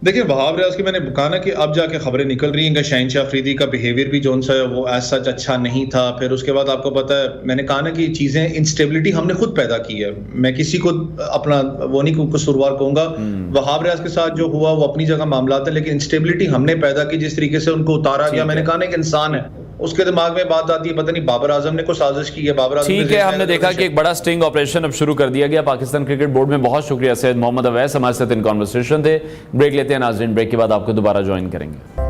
دیکھیں وہاب ریاض کی میں نے کہا نا کہ اب جا کے خبریں نکل رہی ہیں کہ شاہین شاہ افریدی کا بیہیویئر بھی جو سا ہے وہ ایز سچ اچھا نہیں تھا. پھر اس کے بعد آپ کو پتہ ہے میں نے کہا نا کہ چیزیں انسٹیبلٹی ہم نے خود پیدا کی ہے, میں کسی کو اپنا وہ نہیں قصوروار کہوں گا. وہاب ریاض کے ساتھ جو ہوا وہ اپنی جگہ معاملات ہیں, لیکن انسٹیبلٹی ہم نے پیدا کی جس طریقے سے ان کو اتارا گیا. میں نے کہا نا کہ انسان ہے, اس کے دماغ میں بات آتی ہے پتہ نہیں بابر اعظم نے کوئی سازش کی ہے, بابر اعظم. ٹھیک ہے, ہم نے دیکھا کہ ایک بڑا سٹنگ آپریشن اب شروع کر دیا گیا پاکستان کرکٹ بورڈ میں. بہت شکریہ سید محمد اویس, ہمارے ساتھ ان کانورسیشن تھے. بریک لیتے ہیں ناظرین, بریک کے بعد آپ کو دوبارہ جوائن کریں گے.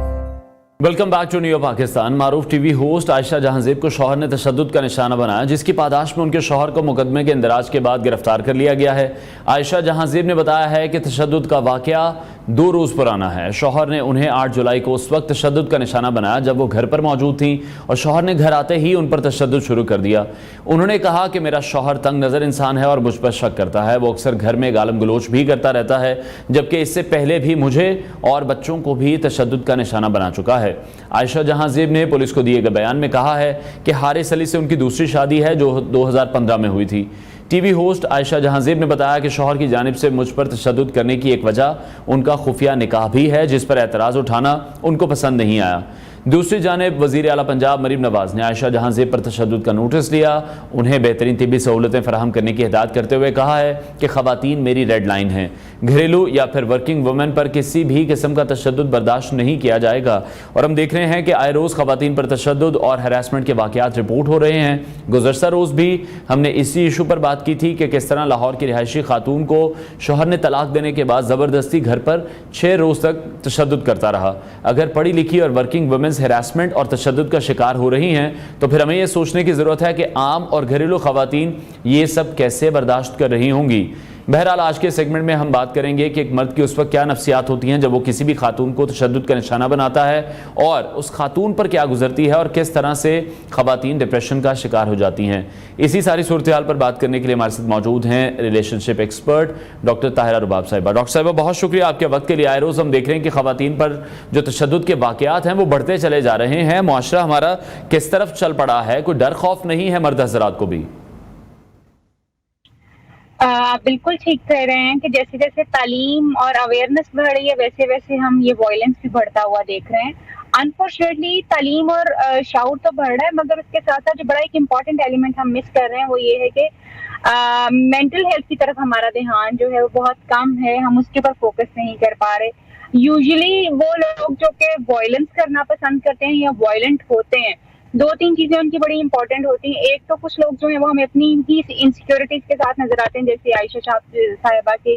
Welcome back to new Pakistan. معروف ٹی وی ہوسٹ عائشہ جہاں زیب کو شوہر نے تشدد کا نشانہ بنایا, جس کی پاداش میں ان کے شوہر کو مقدمے کے اندراج کے بعد گرفتار کر لیا گیا ہے. عائشہ جہاں زیب نے بتایا ہے کہ تشدد کا واقعہ 2 روز پرانا ہے. شوہر نے انہیں 8 جولائی کو اس وقت تشدد کا نشانہ بنایا جب وہ گھر پر موجود تھیں, اور شوہر نے گھر آتے ہی ان پر تشدد شروع کر دیا. انہوں نے کہا کہ میرا شوہر تنگ نظر انسان ہے اور مجھ پر شک کرتا ہے. وہ اکثر گھر میں گالم گلوچ بھی کرتا رہتا ہے, جبکہ اس سے پہلے بھی مجھے اور بچوں کو بھی تشدد کا نشانہ بنا چکا ہے. عائشہ جہاں زیب نے پولیس کو دیے گئے بیان میں کہا ہے کہ حارث علی سے ان کی دوسری شادی ہے جو 2015 میں ہوئی تھی. ٹی وی ہوسٹ عائشہ جہاں زیب نے بتایا کہ شوہر کی جانب سے مجھ پر تشدد کرنے کی ایک وجہ ان کا خفیہ نکاح بھی ہے, جس پر اعتراض اٹھانا ان کو پسند نہیں آیا. دوسری جانب وزیر اعلیٰ پنجاب مریم نواز نے عائشہ جہاں زیب پر تشدد کا نوٹس لیا. انہیں بہترین طبی سہولتیں فراہم کرنے کی ہدایت کرتے ہوئے کہا ہے کہ خواتین میری ریڈ لائن ہیں, گھریلو یا پھر ورکنگ وومن پر کسی بھی قسم کا تشدد برداشت نہیں کیا جائے گا. اور ہم دیکھ رہے ہیں کہ آئے روز خواتین پر تشدد اور ہراسمنٹ کے واقعات رپورٹ ہو رہے ہیں. گزشتہ روز بھی ہم نے اسی ایشو پر بات کی تھی کہ کس طرح لاہور کی رہائشی خاتون کو شوہر نے طلاق دینے کے بعد زبردستی گھر پر 6 روز تک تشدد کرتا رہا. اگر پڑھی لکھی اور ورکنگ وومنز ہراسمنٹ اور تشدد کا شکار ہو رہی ہیں تو پھر ہمیں یہ سوچنے کی ضرورت ہے کہ عام اور گھریلو خواتین یہ سب کیسے برداشت کر رہی ہوں گی. بہرحال آج کے سیگمنٹ میں ہم بات کریں گے کہ ایک مرد کی اس وقت کیا نفسیات ہوتی ہیں جب وہ کسی بھی خاتون کو تشدد کا نشانہ بناتا ہے, اور اس خاتون پر کیا گزرتی ہے اور کس طرح سے خواتین ڈپریشن کا شکار ہو جاتی ہیں. اسی ساری صورتحال پر بات کرنے کے لیے ہمارے ساتھ موجود ہیں ریلیشن شپ ایکسپرٹ ڈاکٹر طاہرہ رباب صاحبہ. ڈاکٹر صاحبہ بہت شکریہ آپ کے وقت کے لیے. آئے روز ہم دیکھ رہے ہیں کہ خواتین پر جو تشدد کے واقعات ہیں وہ بڑھتے چلے جا رہے ہیں. معاشرہ ہمارا کس طرف چل پڑا ہے, کوئی ڈر خوف نہیں ہے مرد حضرات کو بھی؟ آپ بالکل ٹھیک کہہ رہے ہیں کہ جیسے جیسے تعلیم اور اویئرنیس بڑھ رہی ہے ویسے ویسے ہم یہ وائلنس بھی بڑھتا ہوا دیکھ رہے ہیں. انفارچونیٹلی تعلیم اور شعور تو بڑھ رہا ہے, مگر اس کے ساتھ ساتھ جو بڑا ایک امپورٹنٹ ایلیمنٹ ہم مس کر رہے ہیں وہ یہ ہے کہ مینٹل ہیلتھ کی طرف ہمارا دھیان جو ہے وہ بہت کم ہے, ہم اس کے اوپر فوکس نہیں کر پا رہے. یوزلی وہ لوگ جو کہ وائلنس کرنا پسند کرتے ہیں یا وائلنٹ ہوتے ہیں, 2-3 چیزیں ان کی بڑی امپورٹنٹ ہوتی ہیں. ایک تو کچھ لوگ جو ہیں وہ ہمیں اپنی ہی انسیکیورٹیز کے ساتھ نظر آتے ہیں, جیسے عائشہ صاحبہ کے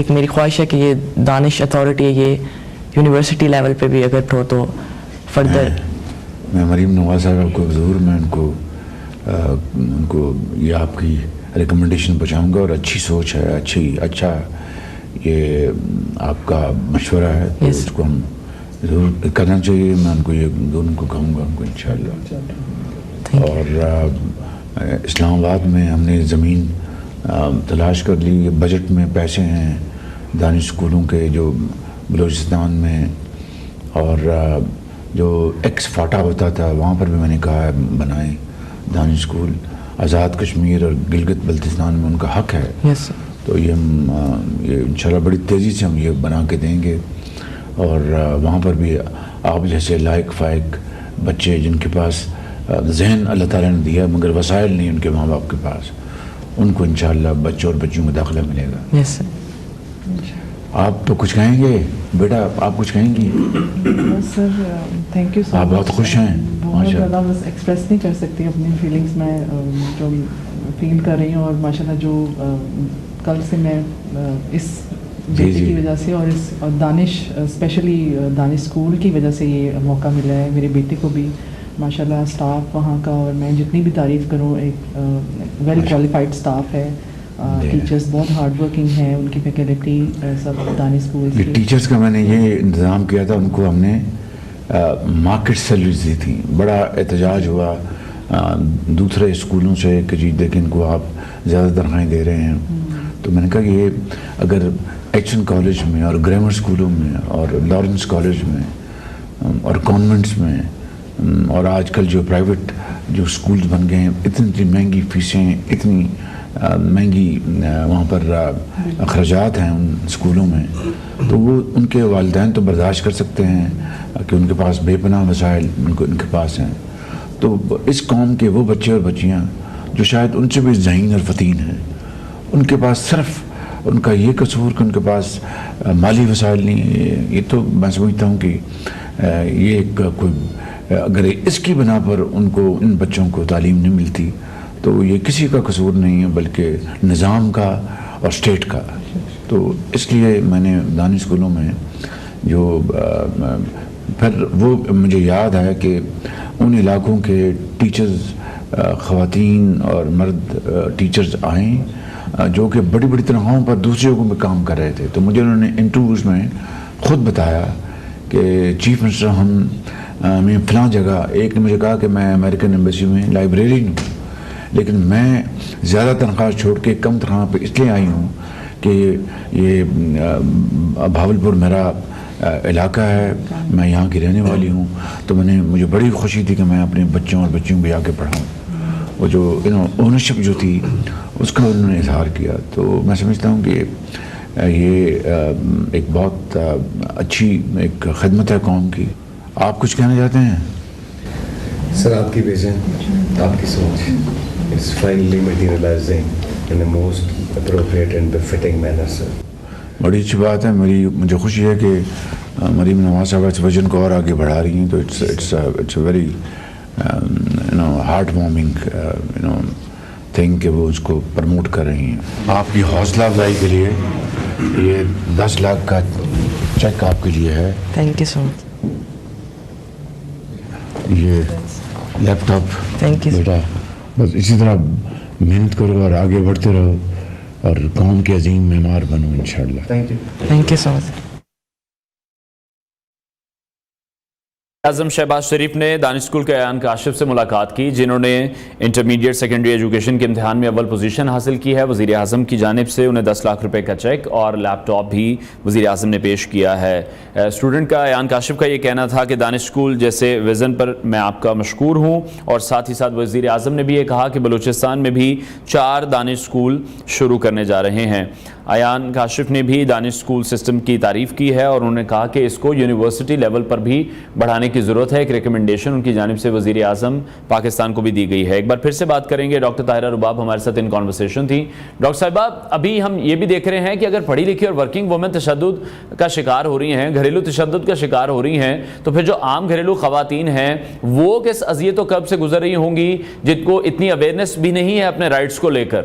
ایک میری خواہش ہے کہ یہ دانش اتھارٹی یہ یونیورسٹی لیول پہ بھی اگر ہو تو فردر. میں مریم نواز صاحب کو ضرور میں ان کو یہ آپ کی ریکمنڈیشن پہنچاؤں گا, اور اچھی سوچ ہے, اچھا یہ آپ کا مشورہ ہے, تو اس کو ہم ضرور کرنا چاہیے. میں ان کو یہ دونوں کو کہوں گا ان کو انشاءاللہ. اور اسلام آباد میں ہم نے زمین تلاش کر لی, بجٹ میں پیسے ہیں دانش اسکولوں کے جو بلوچستان میں, اور جو ایکس فاٹا ہوتا تھا وہاں پر بھی میں نے کہا ہے بنائیں دانش اسکول. آزاد کشمیر اور گلگت بلتستان میں ان کا حق ہے. تو یہ ہم یہ انشاءاللہ بڑی تیزی سے ہم یہ بنا کے دیں گے, اور وہاں پر بھی آپ جیسے لائق فائق بچے جن کے پاس ذہن اللہ تعالیٰ نے دیا مگر وسائل نہیں ان کے ماں باپ کے پاس, ان کو انشاءاللہ بچوں اور بچیوں کو داخلہ ملے گا. آپ تو کچھ کہیں گے بیٹا, آپ کچھ کہیں گی؟ سر تھینک یو سو مچ. آپ بہت خوش ہیں. بہت زیادہ بس ایکسپریس نہیں کر سکتی اپنی فیلنگس میں جو فیل کر رہی ہوں, اور ماشاءاللہ جو کل سے میں اس بیٹے کی وجہ سے اور دانش اسپیشلی دانش اسکول کی وجہ سے یہ موقع ملا ہے میرے بیٹے کو بھی. ماشاءاللہ اسٹاف وہاں کا, اور میں جتنی بھی تعریف کروں, ایک ویل کوالیفائڈ اسٹاف ہے, ٹیچرز بہت ہارڈ ورکنگ ہیں, ان کی فیکلٹی سب دانش اسکول کے. ٹیچرز کا میں نے یہ انتظام کیا تھا, ان کو ہم نے مارکیٹ سیلریز دی تھی. بڑا احتجاج ہوا دوسرے اسکولوں سے کہ جی دیکھیں ان کو آپ زیادہ تنخواہیں دے رہے ہیں. تو میں نے کہا کہ یہ اگر ایچ این کالج میں اور گرامر اسکولوں میں اور لارنس کالج میں اور کانوینٹس میں, اور آج کل جو پرائیویٹ جو اسکولز بن گئے ہیں, اتنی مہنگی فیسیں, اتنی مہنگی وہاں پر اخراجات ہیں ان اسکولوں میں, تو وہ ان کے والدین تو برداشت کر سکتے ہیں کہ ان کے پاس بے پناہ وسائل ان کے پاس ہیں. تو اس قوم کے وہ بچے اور بچیاں جو شاید ان سے بھی ذہین اور فتین ہیں, ان کے پاس صرف ان کا یہ قصور کہ ان کے پاس مالی وسائل نہیں. یہ تو میں سمجھتا ہوں کہ یہ کوئی اگر اس کی بنا پر ان بچوں کو تعلیم نہیں ملتی تو یہ کسی کا قصور نہیں ہے بلکہ نظام کا اور اسٹیٹ کا. تو اس لیے میں نے دانش اسکولوں میں جو پھر وہ مجھے یاد ہے کہ ان علاقوں کے ٹیچرز, خواتین اور مرد ٹیچرز آئیں جو کہ بڑی بڑی تنخواہوں پر دوسرے جگہوں میں کام کر رہے تھے. تو مجھے انہوں نے انٹرویوز میں خود بتایا کہ چیف منسٹر ہم فلاں جگہ, ایک نے مجھے کہا کہ میں امریکن ایمبیسی میں لائبریرین ہوں, لیکن میں زیادہ تنخواہ چھوڑ کے کم تنخواہ پہ اس لیے آئی ہوں کہ یہ بھاولپور میرا علاقہ ہے, میں یہاں کی رہنے والی ہوں. تو مجھے بڑی خوشی تھی کہ میں اپنے بچوں اور بچیوں کو جا کے پڑھاؤں. وہ جو اونرشپ جو تھی اس کا انہوں نے اظہار کیا. تو میں سمجھتا ہوں کہ یہ ایک بہت اچھی ایک خدمت ہے قوم کی. آپ کچھ کہنا چاہتے ہیں؟ سر آپ کی ویژن, آپ کی سوچ is finally materializing in the most appropriate and befitting manner, sir. بڑی اچھی بات ہے. مجھے خوشی ہے کہ مریم نواز صاحب اس ویژن کو اور آگے بڑھا رہی ہیں. تو it's a very heart warming thing کہ وہ اس کو پروموٹ کر رہی ہیں. آپ کی حوصلہ افزائی کے لیے یہ 10 لاکھ کا چیک آپ کے لیے ہے. تھینک یو سو مچ. یہ لیپ ٹاپ تھینک یو بیٹا, بس اسی طرح محنت کرو اور آگے بڑھتے رہو اور قوم کے عظیم معمار بنو انشاءاللہ. تھینک یو سو مچ. اعظم شہباز شریف نے دانش اسکول کے ایان کاشف سے ملاقات کی جنہوں نے انٹرمیڈیٹ سیکنڈری ایجوکیشن کے امتحان میں اول پوزیشن حاصل کی ہے. وزیر اعظم کی جانب سے انہیں 10 لاکھ روپے کا چیک اور لیپ ٹاپ بھی وزیر اعظم نے پیش کیا ہے. اسٹوڈنٹ کا ایان کاشف کا یہ کہنا تھا کہ دانش اسکول جیسے ویژن پر میں آپ کا مشکور ہوں, اور ساتھ ہی ساتھ وزیر اعظم نے بھی یہ کہا کہ بلوچستان میں بھی 4 دانش اسکول شروع کرنے جا رہے ہیں. ایان کاشف نے بھی دانش اسکول سسٹم کی تعریف کی ہے اور انہوں نے کہا کہ اس کو یونیورسٹی لیول پر بھی بڑھانے کی ضرورت ہے. ایک ریکمنڈیشن ان کی جانب سے وزیر اعظم پاکستان کو بھی دی گئی ہے. ایک بار پھر سے بات کریں گے. ڈاکٹر طاہرہ رباب ہمارے ساتھ ان کانورسیشن تھی. ڈاکٹر صاحبہ, ابھی ہم یہ بھی دیکھ رہے ہیں کہ اگر پڑھی لکھی اور ورکنگ وومن تشدد کا شکار ہو رہی ہیں, گھریلو تشدد کا شکار ہو رہی ہیں, تو پھر جو عام گھریلو خواتین ہیں وہ کس اذیت و کرب سے گزر رہی ہوں گی جن کو اتنی اویئرنیس بھی نہیں ہے اپنے رائٹس کو لے کر؟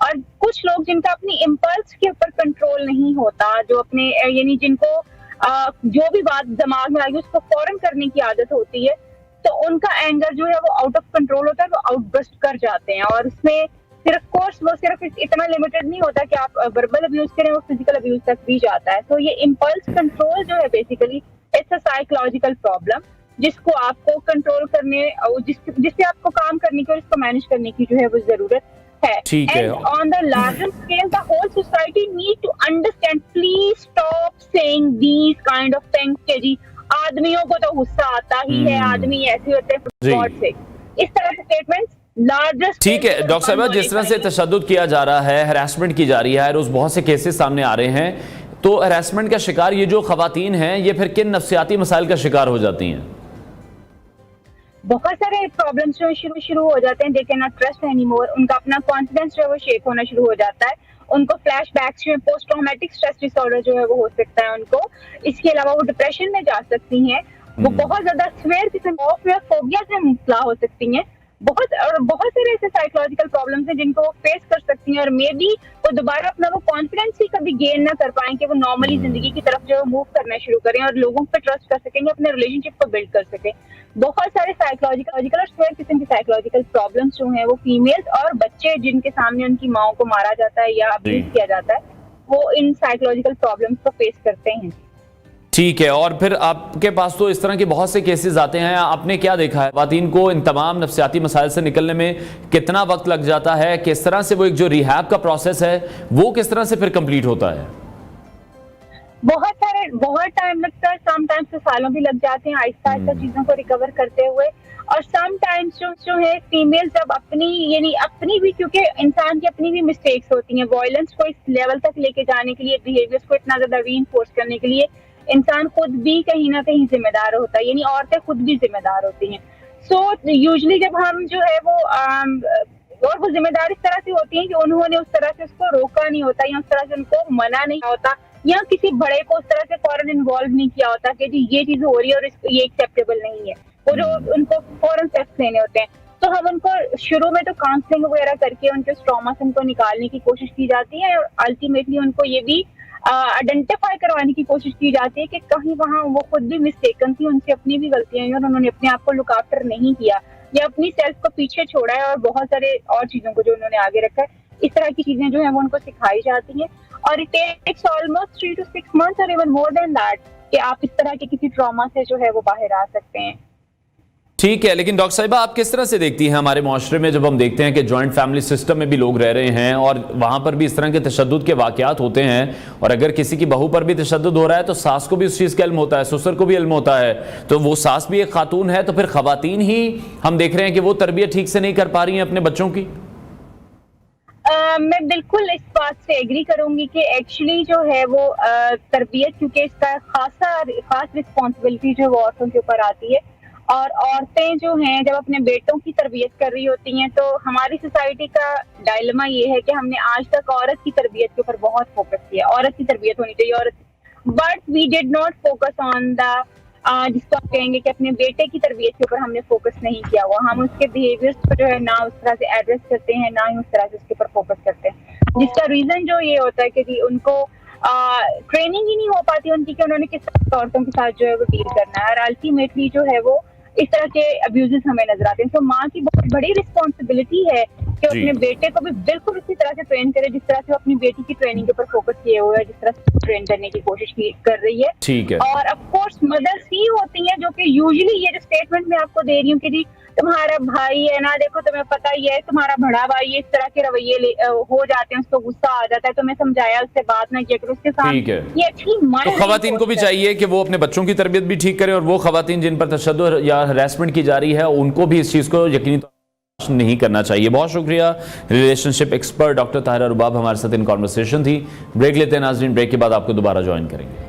اور کچھ لوگ جن کا اپنی امپلس کے اوپر کنٹرول نہیں ہوتا, جو اپنے یعنی جن کو جو بھی بات دماغ میں آ گئی اس کو فوراً کرنے کی عادت ہوتی ہے, تو ان کا اینگر جو ہے وہ آؤٹ آف کنٹرول ہوتا ہے, وہ آؤٹ برسٹ کر جاتے ہیں. اور اس میں صرف کورس وہ صرف اتنا لمیٹڈ نہیں ہوتا کہ آپ وربل ابیوز کریں, وہ فزیکل ابیوز تک بھی جاتا ہے. تو یہ امپلس کنٹرول جو ہے basically it's a psychological problem, جس کو آپ کو کنٹرول کرنے, جس سے آپ کو کام کرنے کی اور اس کو مینج کرنے کی جو ہے وہ ضرورت ہے. And on the larger scale, the whole society need to understand, please stop saying these kind of things کہ جی آدمیوں کو تو غصہ آتا ہی ہے, آدمی ایسے ہوتے ہیں, God سے اس طرح کے اسٹیٹمنٹس لارجسٹ. ٹھیک ہے ڈاکٹر صاحبہ, جس طرح سے تشدد کیا جا رہا ہے, ہراسمنٹ کی جا رہی ہے, روز بہت سے کیسز سامنے آ رہے ہیں, تو ہراسمنٹ کا شکار یہ جو خواتین ہیں یہ پھر کن نفسیاتی مسائل کا شکار ہو جاتی ہیں؟ بہت سارے پرابلمس جو شروع ہو جاتے ہیں. They can not trust any more, ان کا اپنا کانفیڈنس جو ہے وہ شیک ہونا شروع ہو جاتا ہے, ان کو فلیش بیکس جو ہے post traumatic stress dis order جو ہے وہ ہو سکتا ہے ان کو. اس کے علاوہ وہ ڈپریشن میں جا سکتی ہیں, وہ بہت زیادہ سویئر قسم آف یا فوبیا سے مبتلا ہو سکتی ہیں. بہت سارے ایسے سائیکولوجیکل پرابلمس ہیں جن کو وہ فیس کر سکتی ہیں, اور مے بی وہ دوبارہ اپنا وہ کانفیڈنس ہی کبھی گین نہ کر پائیں کہ وہ نارملی زندگی کی طرف جو ہے موو کرنا شروع کریں اور لوگوں پہ ٹرسٹ کر سکیں گے, اپنے ریلیشن شپ کو بلڈ کر سکیں. بہت سارے سائیکولوجیکل اور سویئر قسم کے سائیکولوجیکل پرابلمس جو ہیں وہ فیمیلز اور بچے جن کے سامنے ان کی ماؤں کو مارا جاتا ہے یا ابیوز کیا جاتا ہے, وہ ان سائیکولوجیکل پرابلمس کو فیس کرتے ہیں. ٹھیک ہے, اور پھر آپ کے پاس تو اس طرح کے بہت سے کیسز آتے ہیں, آپ نے کیا دیکھا ہے خواتین کو ان تمام نفسیاتی مسائل سے نکلنے میں کتنا وقت لگ جاتا ہے, کس طرح سے وہ ایک جو ریہیب کا پروسیس ہے وہ کس طرح سے پھر کمپلیٹ ہوتا ہے؟ بہت ٹائم لگتا ہے, سم ٹائمز تو سالوں بھی لگ جاتے ہیں آہستہ آہستہ چیزوں کو ریکور کرتے ہوئے. اور سم ٹائمز جو ہے فیمیل جب اپنی بھی, کیونکہ انسان کی اپنی بھی مسٹیکس ہوتی ہیں, وائلنس کو اس لیول تک لے کے جانے کے لیے, بیہیویئرس کو اتنا زیادہ ری انفورس کرنے کے لیے انسان خود بھی کہیں نہ کہیں ذمہ دار ہوتا ہے, یعنی عورتیں خود بھی ذمہ دار ہوتی ہیں. سو یوزلی جب ہم جو ہے اور وہ ذمہ دار اس طرح سے ہوتی ہیں کہ انہوں نے اس طرح سے اس کو روکا نہیں ہوتا, یا اس طرح سے ان کو منع نہیں ہوتا, یا کسی بڑے کو اس طرح سے فوراً انوالو نہیں کیا ہوتا کہ جی یہ چیز ہو رہی ہے اور یہ ایکسیپٹیبل نہیں ہے, وہ جو ان کو فوراً اسٹیپس لینے ہوتے ہیں. تو ہم ان کو شروع میں تو کاؤنسلنگ وغیرہ کر کے ان کے ٹراما سے ان کو نکالنے کی کوشش کی جاتی ہے, اور الٹیمیٹلی ان کو یہ بھی آئیڈینٹیفائی کروانے کی کوشش کی جاتی ہے کہ کہیں وہاں وہ خود بھی مسٹیکن تھی, ان سے اپنی بھی غلطیاں ہیں اور انہوں نے اپنے آپ کو لک آفٹر نہیں کیا, یا اپنی سیلف کو پیچھے چھوڑا ہے, اور بہت سارے اور چیزوں کو جو انہوں نے آگے رکھا ہے. اس طرح کی چیزیں جو ہیں وہ ان کو سکھائی جاتی ہیں, اور it takes almost 3 to 6 months اور ایون مور دین دیٹ کہ آپ اس طرح کے کسی ٹراما سے جو ہے وہ باہر آ سکتے ہیں. ٹھیک ہے, لیکن ڈاکٹر صاحبہ آپ کس طرح سے دیکھتی ہیں ہمارے معاشرے میں جب ہم دیکھتے ہیں کہ جوائنٹ فیملی سسٹم میں بھی لوگ رہ رہے ہیں اور وہاں پر بھی اس طرح کے تشدد کے واقعات ہوتے ہیں, اور اگر کسی کی بہو پر بھی تشدد ہو رہا ہے تو ساس کو بھی اس چیز کا علم ہوتا ہے, سسر کو بھی علم ہوتا ہے, تو وہ ساس بھی ایک خاتون ہے, تو پھر خواتین ہی ہم دیکھ رہے ہیں کہ وہ تربیت ٹھیک سے نہیں کر پا رہی ہیں اپنے بچوں کی. میں بالکل اس بات سے ایگری کروں گی کہ ایکچولی جو ہے وہ تربیت, کیونکہ اس کا خاص رسپانسبلٹی جو وہ عورتوں کے اوپر آتی ہے, اور عورتیں جو ہیں جب اپنے بیٹوں کی تربیت کر رہی ہوتی ہیں تو ہماری سوسائٹی کا ڈائلما یہ ہے کہ ہم نے آج تک عورت کی تربیت کے اوپر بہت فوکس کیا, عورت کی تربیت ہونی چاہیے عورت, but we did not focus on the جس کو آپ کہیں گے کہ اپنے بیٹے کی تربیت کے اوپر ہم نے فوکس نہیں کیا ہوا. ہم اس کے بیہیویئرس کو جو ہے نہ اس طرح سے ایڈریس کرتے ہیں, نہ ہی اس طرح سے اس کے اوپر فوکس کرتے ہیں, جس کا ریزن جو یہ ہوتا ہے کہ جی ان کو ٹریننگ ہی نہیں ہو پاتی ان کی کہ انہوں نے کس طرح عورتوں کے ساتھ جو ہے وہ ڈیل کرنا ہے, اور الٹیمیٹلی جو ہے وہ اس طرح کے ابیوزز ہمیں نظر آتے ہیں. تو ماں کی بہت بڑی رسپانسبلٹی ہے کہ اپنے بیٹے کو بھی بالکل اسی طرح سے ٹرین کرے جس طرح سے وہ اپنی بیٹی کی ٹریننگ کے اوپر فوکس کیے ہوئے ہے, جس طرح سے ٹرین کرنے کی کوشش کر رہی ہے. ٹھیک ہے, اور آف کورس مدرس ہی ہوتی ہیں جو کہ یوزلی یہ جو اسٹیٹمنٹ میں آپ کو دے رہی ہوں کہ جی تمہارا بھائی ہے نا, دیکھو تمہیں پتہ ہی ہے تمہارا بڑا بھائی اس طرح کے رویے ہو جاتے ہیں, اس کو غصہ آ جاتا ہے, تو میں سمجھایا اس سے بات نہ کیا کرو, اس کے ساتھ یہ اچھی تو خواتین کو بھی چاہیے کہ وہ اپنے بچوں کی تربیت بھی ٹھیک کریں, اور وہ خواتین جن پر تشدد یا ہراسمنٹ کی جا رہی ہے ان کو بھی اس چیز کو یقینی طور پر نہیں کرنا چاہیے. بہت شکریہ. ریلیشن شپ ایکسپرٹ ڈاکٹر طاہرہ رباب ہمارے ساتھ ان کانورسیشن تھی. بریک لیتے ہیں ناظرین, بریک کے بعد آپ کو دوبارہ جوائن کریں گے.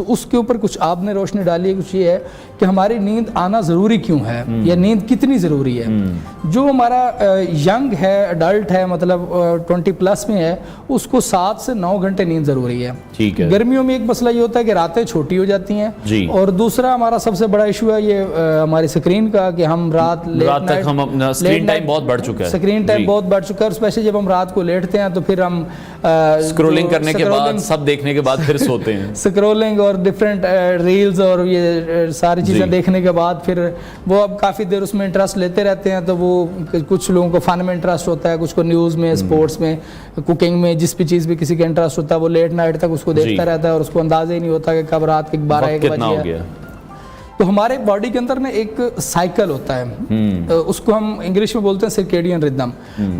تو اس کے اوپر کچھ آپ نے روشنی ڈالی ہے. کچھ یہ ہے کہ ہماری نیند آنا ضروری کیوں ہے یا نیند کتنی ضروری ہے. جو ہمارا ینگ ہے, ایڈلٹ ہے, مطلب 20+ میں ہے, اس کو 7 سے 9 گھنٹے نیند ضروری ہے. گرمیوں میں ایک مسئلہ یہ ہوتا ہے کہ راتیں چھوٹی ہو جاتی ہیں, اور دوسرا ہمارا سب سے بڑا ایشو ہے یہ ہماری اسکرین کا, کہ ہم رات تک ہم اپنا اسکرین ٹائم بہت بڑھ چکا ہے. اسکرین ٹائم بہت بڑھ چکا ہے, اور اسپیشلی جب ہم رات کو لیٹتے ہیں تو پھر ہم اسکرولنگ کرنے کے بعد, سب دیکھنے کے بعد پھر سوتے ہیں. اسکرولنگ اور ڈفرینٹ ریلز اور یہ ساری چیزیں دیکھنے کے بعد پھر وہ اب کافی دیر اس میں انٹرسٹ لیتے رہتے ہیں. تو وہ کچھ لوگوں کو فن میں انٹرسٹ ہوتا ہے, کچھ کو نیوز میں, اسپورٹس میں, کوکنگ میں, جس بھی چیز بھی کسی کا انٹرسٹ ہوتا ہے وہ لیٹ نائٹ تک اس کو دیکھتا رہتا ہے, اور اس کو اندازہ ہی نہیں ہوتا کہ کب رات کے 12-1 بجے. تو ہمارے باڈی کے اندر نا ایک سائیکل ہوتا ہے, اس کو ہم انگلش میں بولتے ہیں سرکیڈین ردم.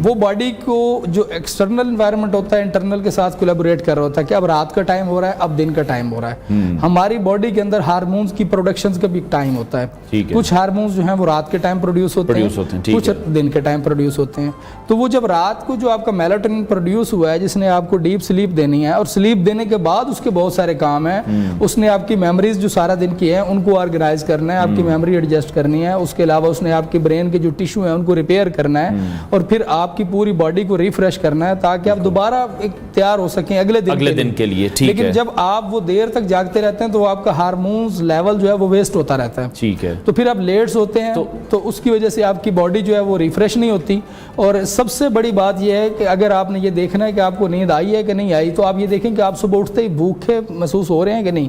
وہ باڈی کو جو ایکسٹرنل انوائرمنٹ ہوتا ہے انٹرنل کے ساتھ کولیبوریٹ کر رہا ہوتا ہے کہ اب رات کا ٹائم ہو رہا ہے, اب دن کا ٹائم ہو رہا ہے. ہماری باڈی کے اندر ہارمونز کی پروڈکشنز کا بھی ٹائم ہوتا ہے. کچھ ہارمونز جو ہیں وہ رات کے ٹائم پروڈیوس ہوتے ہیں, کچھ دن کے ٹائم پروڈیوس ہوتے ہیں. تو وہ جب رات کو جو آپ کا میلاٹونن پروڈیوس ہوا ہے, جس نے آپ کو ڈیپ سلیپ دینی ہے, اور سلیپ دینے کے بعد اس کے بہت سارے کام ہیں. اس نے آپ کی میموریز جو سارا دن کی ہیں ان کو آرگنائز کرنا ہے, آپ کی میموری ایڈجسٹ کرنی ہے. اس کے علاوہ اس نے آپ کی برین کے جو ٹیشو ہیں ان کو ریپیئر کرنا ہے, اور پھر آپ کی پوری باڈی کو ریفریش کرنا ہے تاکہ آپ دوبارہ تیار ہو سکیں اگلے دن کے لیے. لیکن جب آپ وہ دیر تک جاگتے رہتے ہیں تو آپ کا ہارمونز لیول جو ہے وہ ویسٹ ہوتا رہتا ہے. تو پھر آپ لیٹس ہوتے ہیں, تو اس کی وجہ سے آپ کی باڈی جو ہے وہ ریفریش نہیں ہوتی. اور سب سے بڑی بات یہ ہے کہ اگر آپ نے یہ دیکھنا ہے کہ آپ کو نیند آئی ہے کہ نہیں آئی, تو آپ یہ دیکھیں کہ آپ صبح اٹھتے ہی بھوکے محسوس ہو رہے ہیں کہ نہیں.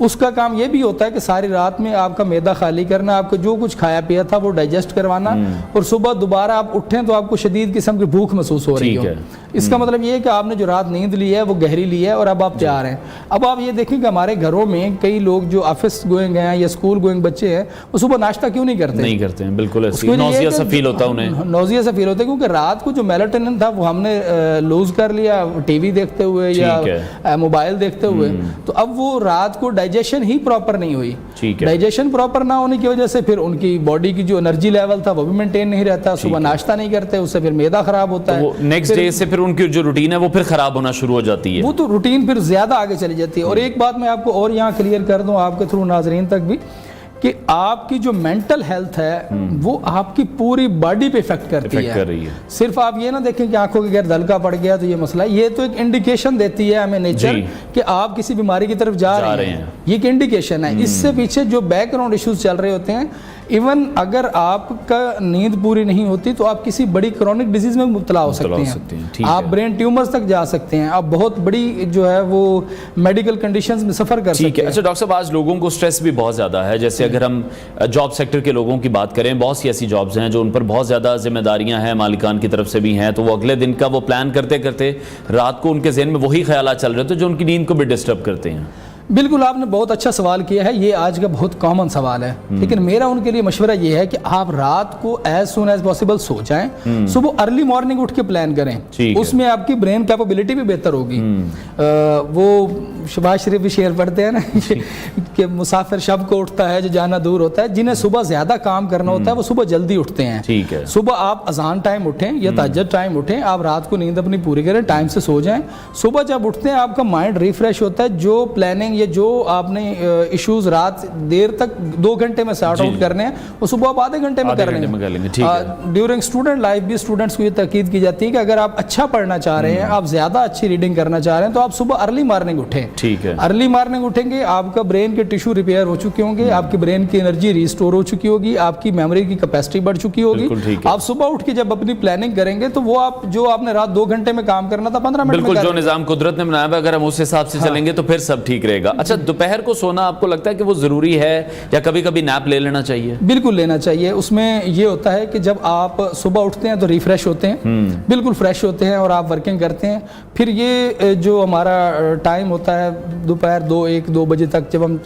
اس کا کام یہ بھی ہوتا ہے کہ ساری رات میں آپ کا معدہ خالی کرنا, آپ کو جو کچھ کھایا پیا تھا وہ ڈائجسٹ کروانا, اور صبح دوبارہ آپ اٹھیں تو آپ کو شدید قسم کی بھوک محسوس ہو رہی ہو. اس کا مطلب یہ ہے کہ آپ نے جو رات نیند لی ہے وہ گہری لی ہے, اور اب آپ تیار ہیں. اب آپ یہ دیکھیں کہ ہمارے گھروں میں کئی لوگ جو آفس گوئنگ ہیں یا اسکول گوئنگ بچے ہیں, وہ صبح ناشتہ کیوں نہیں کرتے ہیں. بالکل نوزیا سا فیل ہوتا ہے انہیں, نوزیا سا فیل ہوتا ہے, کیونکہ رات کو جو میلاٹونن تھا وہ ہم نے لوز کر لیا ٹی وی دیکھتے ہوئے یا موبائل دیکھتے ہوئے. تو اب وہ رات کو ڈائجیشن ہی پراپر نہیں ہوئی. ڈائجیشن پراپر نہ ہونے کی وجہ سے پھر ان کی باڈی کی جو انرجی لیول تھا وہ بھی مینٹین نہیں رہتا. صبح ناشتہ نہیں کرتے, اس سے پھر معدہ خراب ہوتا ہے. نیکسٹ ڈے سے پھر ان کی جو روٹین ہے وہ پھر خراب ہونا شروع ہو جاتی ہے. وہ تو روٹین پھر زیادہ آگے چلی جاتی ہے. اور ایک بات میں آپ کو اور یہاں کلیئر کر دوں آپ کے تھرو ناظرین تک بھی, کہ آپ کی جو مینٹل ہیلتھ ہے وہ آپ کی پوری باڈی پہ افیکٹ کرتی ہے. صرف آپ یہ نہ دیکھیں کہ آنکھوں کے غیر دلکا پڑ گیا تو یہ مسئلہ, یہ تو ایک انڈیکیشن دیتی ہے ہمیں نیچر کہ آپ کسی بیماری کی طرف جا رہے ہیں. یہ ایک انڈیکیشن ہے. اس سے پیچھے جو بیک گراؤنڈ ایشوز چل رہے ہوتے ہیں, ایون اگر آپ کا نیند پوری نہیں ہوتی تو آپ کسی بڑی کرونک ڈیزیز میں مبتلا ہو سکتے ہیں. آپ برین ٹیومرز تک جا سکتے ہیں, آپ بہت بڑی جو ہے وہ میڈیکل کنڈیشنز میں سفر کر سکتے ہیں. اچھا ڈاکٹر صاحب, آج لوگوں کو سٹریس بھی بہت زیادہ ہے. جیسے اگر ہم جاب سیکٹر کے لوگوں کی بات کریں, بہت سی ایسی جابز ہیں جو ان پر بہت زیادہ ذمہ داریاں ہیں مالکان کی طرف سے بھی ہیں, تو وہ اگلے دن کا وہ پلان کرتے کرتے رات کو ان کے ذہن میں وہی خیالات چل رہے ہوتے ہیں جو ان کی نیند کو بھی ڈسٹرب کرتے ہیں. بالکل, آپ نے بہت اچھا سوال کیا ہے. یہ آج کا بہت کامن سوال ہے, لیکن میرا ان کے لیے مشورہ یہ ہے کہ آپ رات کو as soon as possible so جائیں, صبح ارلی مارننگ اٹھ کے پلان کریں. اس میں آپ کی برین کیپیبلٹی بھی بہتر ہوگی. وہ شباز شریف بھی شعر پڑھتے ہیں نا کہ مسافر شب کو اٹھتا ہے جو جانا دور ہوتا ہے. جنہیں صبح زیادہ کام کرنا ہوتا ہے وہ صبح جلدی اٹھتے ہیں. صبح آپ اذان ٹائم اٹھیں یا تہجد ٹائم اٹھیں, آپ رات کو نیند اپنی پوری کریں, ٹائم سے سو جائیں. صبح جب اٹھتے ہیں آپ کا مائنڈ ریفریش ہوتا ہے. جو پلاننگ یہ جو آپ نے ایشوز رات دیر تک 2 گھنٹے میں سارٹ آؤٹ کرنے ہیں وہ صبح آپ آدھے گھنٹے میں کر لیں گے. ڈیورنگ اسٹوڈنٹ لائف بھی اسٹوڈنٹس کو یہ تاکید کی جاتی ہے کہ اگر آپ اچھا پڑھنا چاہ رہے ہیں, آپ زیادہ اچھی ریڈنگ کرنا چاہ رہے ہیں, تو آپ صبح ارلی مارننگ اٹھیں. ارلی مارننگ اٹھیں گے, آپ کا برین کے ٹیشو ریپیئر ہو چکے ہوں گے, آپ کی برین کی انرجی ریسٹور ہو چکی ہوگی, آپ کی میموری کی کیپیسٹی بڑھ چکی ہوگی. آپ صبح اٹھ کے جب اپنی پلاننگ کریں گے تو وہ آپ جو آپ نے رات 2 گھنٹے میں کام کرنا تھا 15 منٹ میں, بالکل جو نظام قدرت نے بنایا ہے اگر ہم اس حساب سے چلیں گے تو پھر سب ٹھیک رہے گا. اچھا, دوپہر کو سونا آپ کو لگتا ہے کہ وہ ضروری ہے یا کبھی کبھی نیپ لے لینا چاہیے؟ بالکل لینا چاہیے. اس میں یہ ہوتا ہے کہ جب آپ صبح اٹھتے ہیں تو ریفریش ہوتے ہیں, بالکل فریش ہوتے ہیں, اور آپ ورکنگ کرتے ہیں. پھر یہ جو ہمارا ٹائم ہوتا ہے دوپہر 2-1-2 بجے تک, جب ہم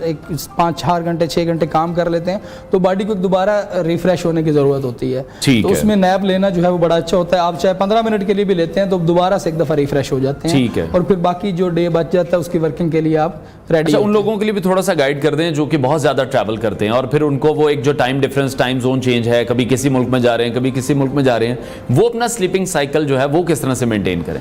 5-4 گھنٹے 6 گھنٹے کام کر لیتے ہیں تو باڈی کو دوبارہ ریفریش ہونے کی ضرورت ہوتی ہے. تو اس میں نیپ لینا جو ہے وہ بڑا اچھا ہوتا ہے. آپ چاہے 15 منٹ کے لیے بھی لیتے ہیں تو دوبارہ سے ایک دفعہ ریفریش ہو جاتے ہیں, اور پھر باقی جو ڈے بچ جاتا ہے اس کی ورکنگ کے لیے آپ ریڈی. ان لوگوں کے لیے بھی تھوڑا سا گائیڈ کر دیں جو کہ بہت زیادہ ٹریول کرتے ہیں, اور پھر ان کو وہ ایک جو time difference, time zone change ہے, کبھی کسی ملک میں جا رہے ہیں کبھی کسی ملک میں جا رہے ہیں, وہ اپنا سلیپنگ سائیکل جو ہے وہ کس طرح سے مینٹین کریں؟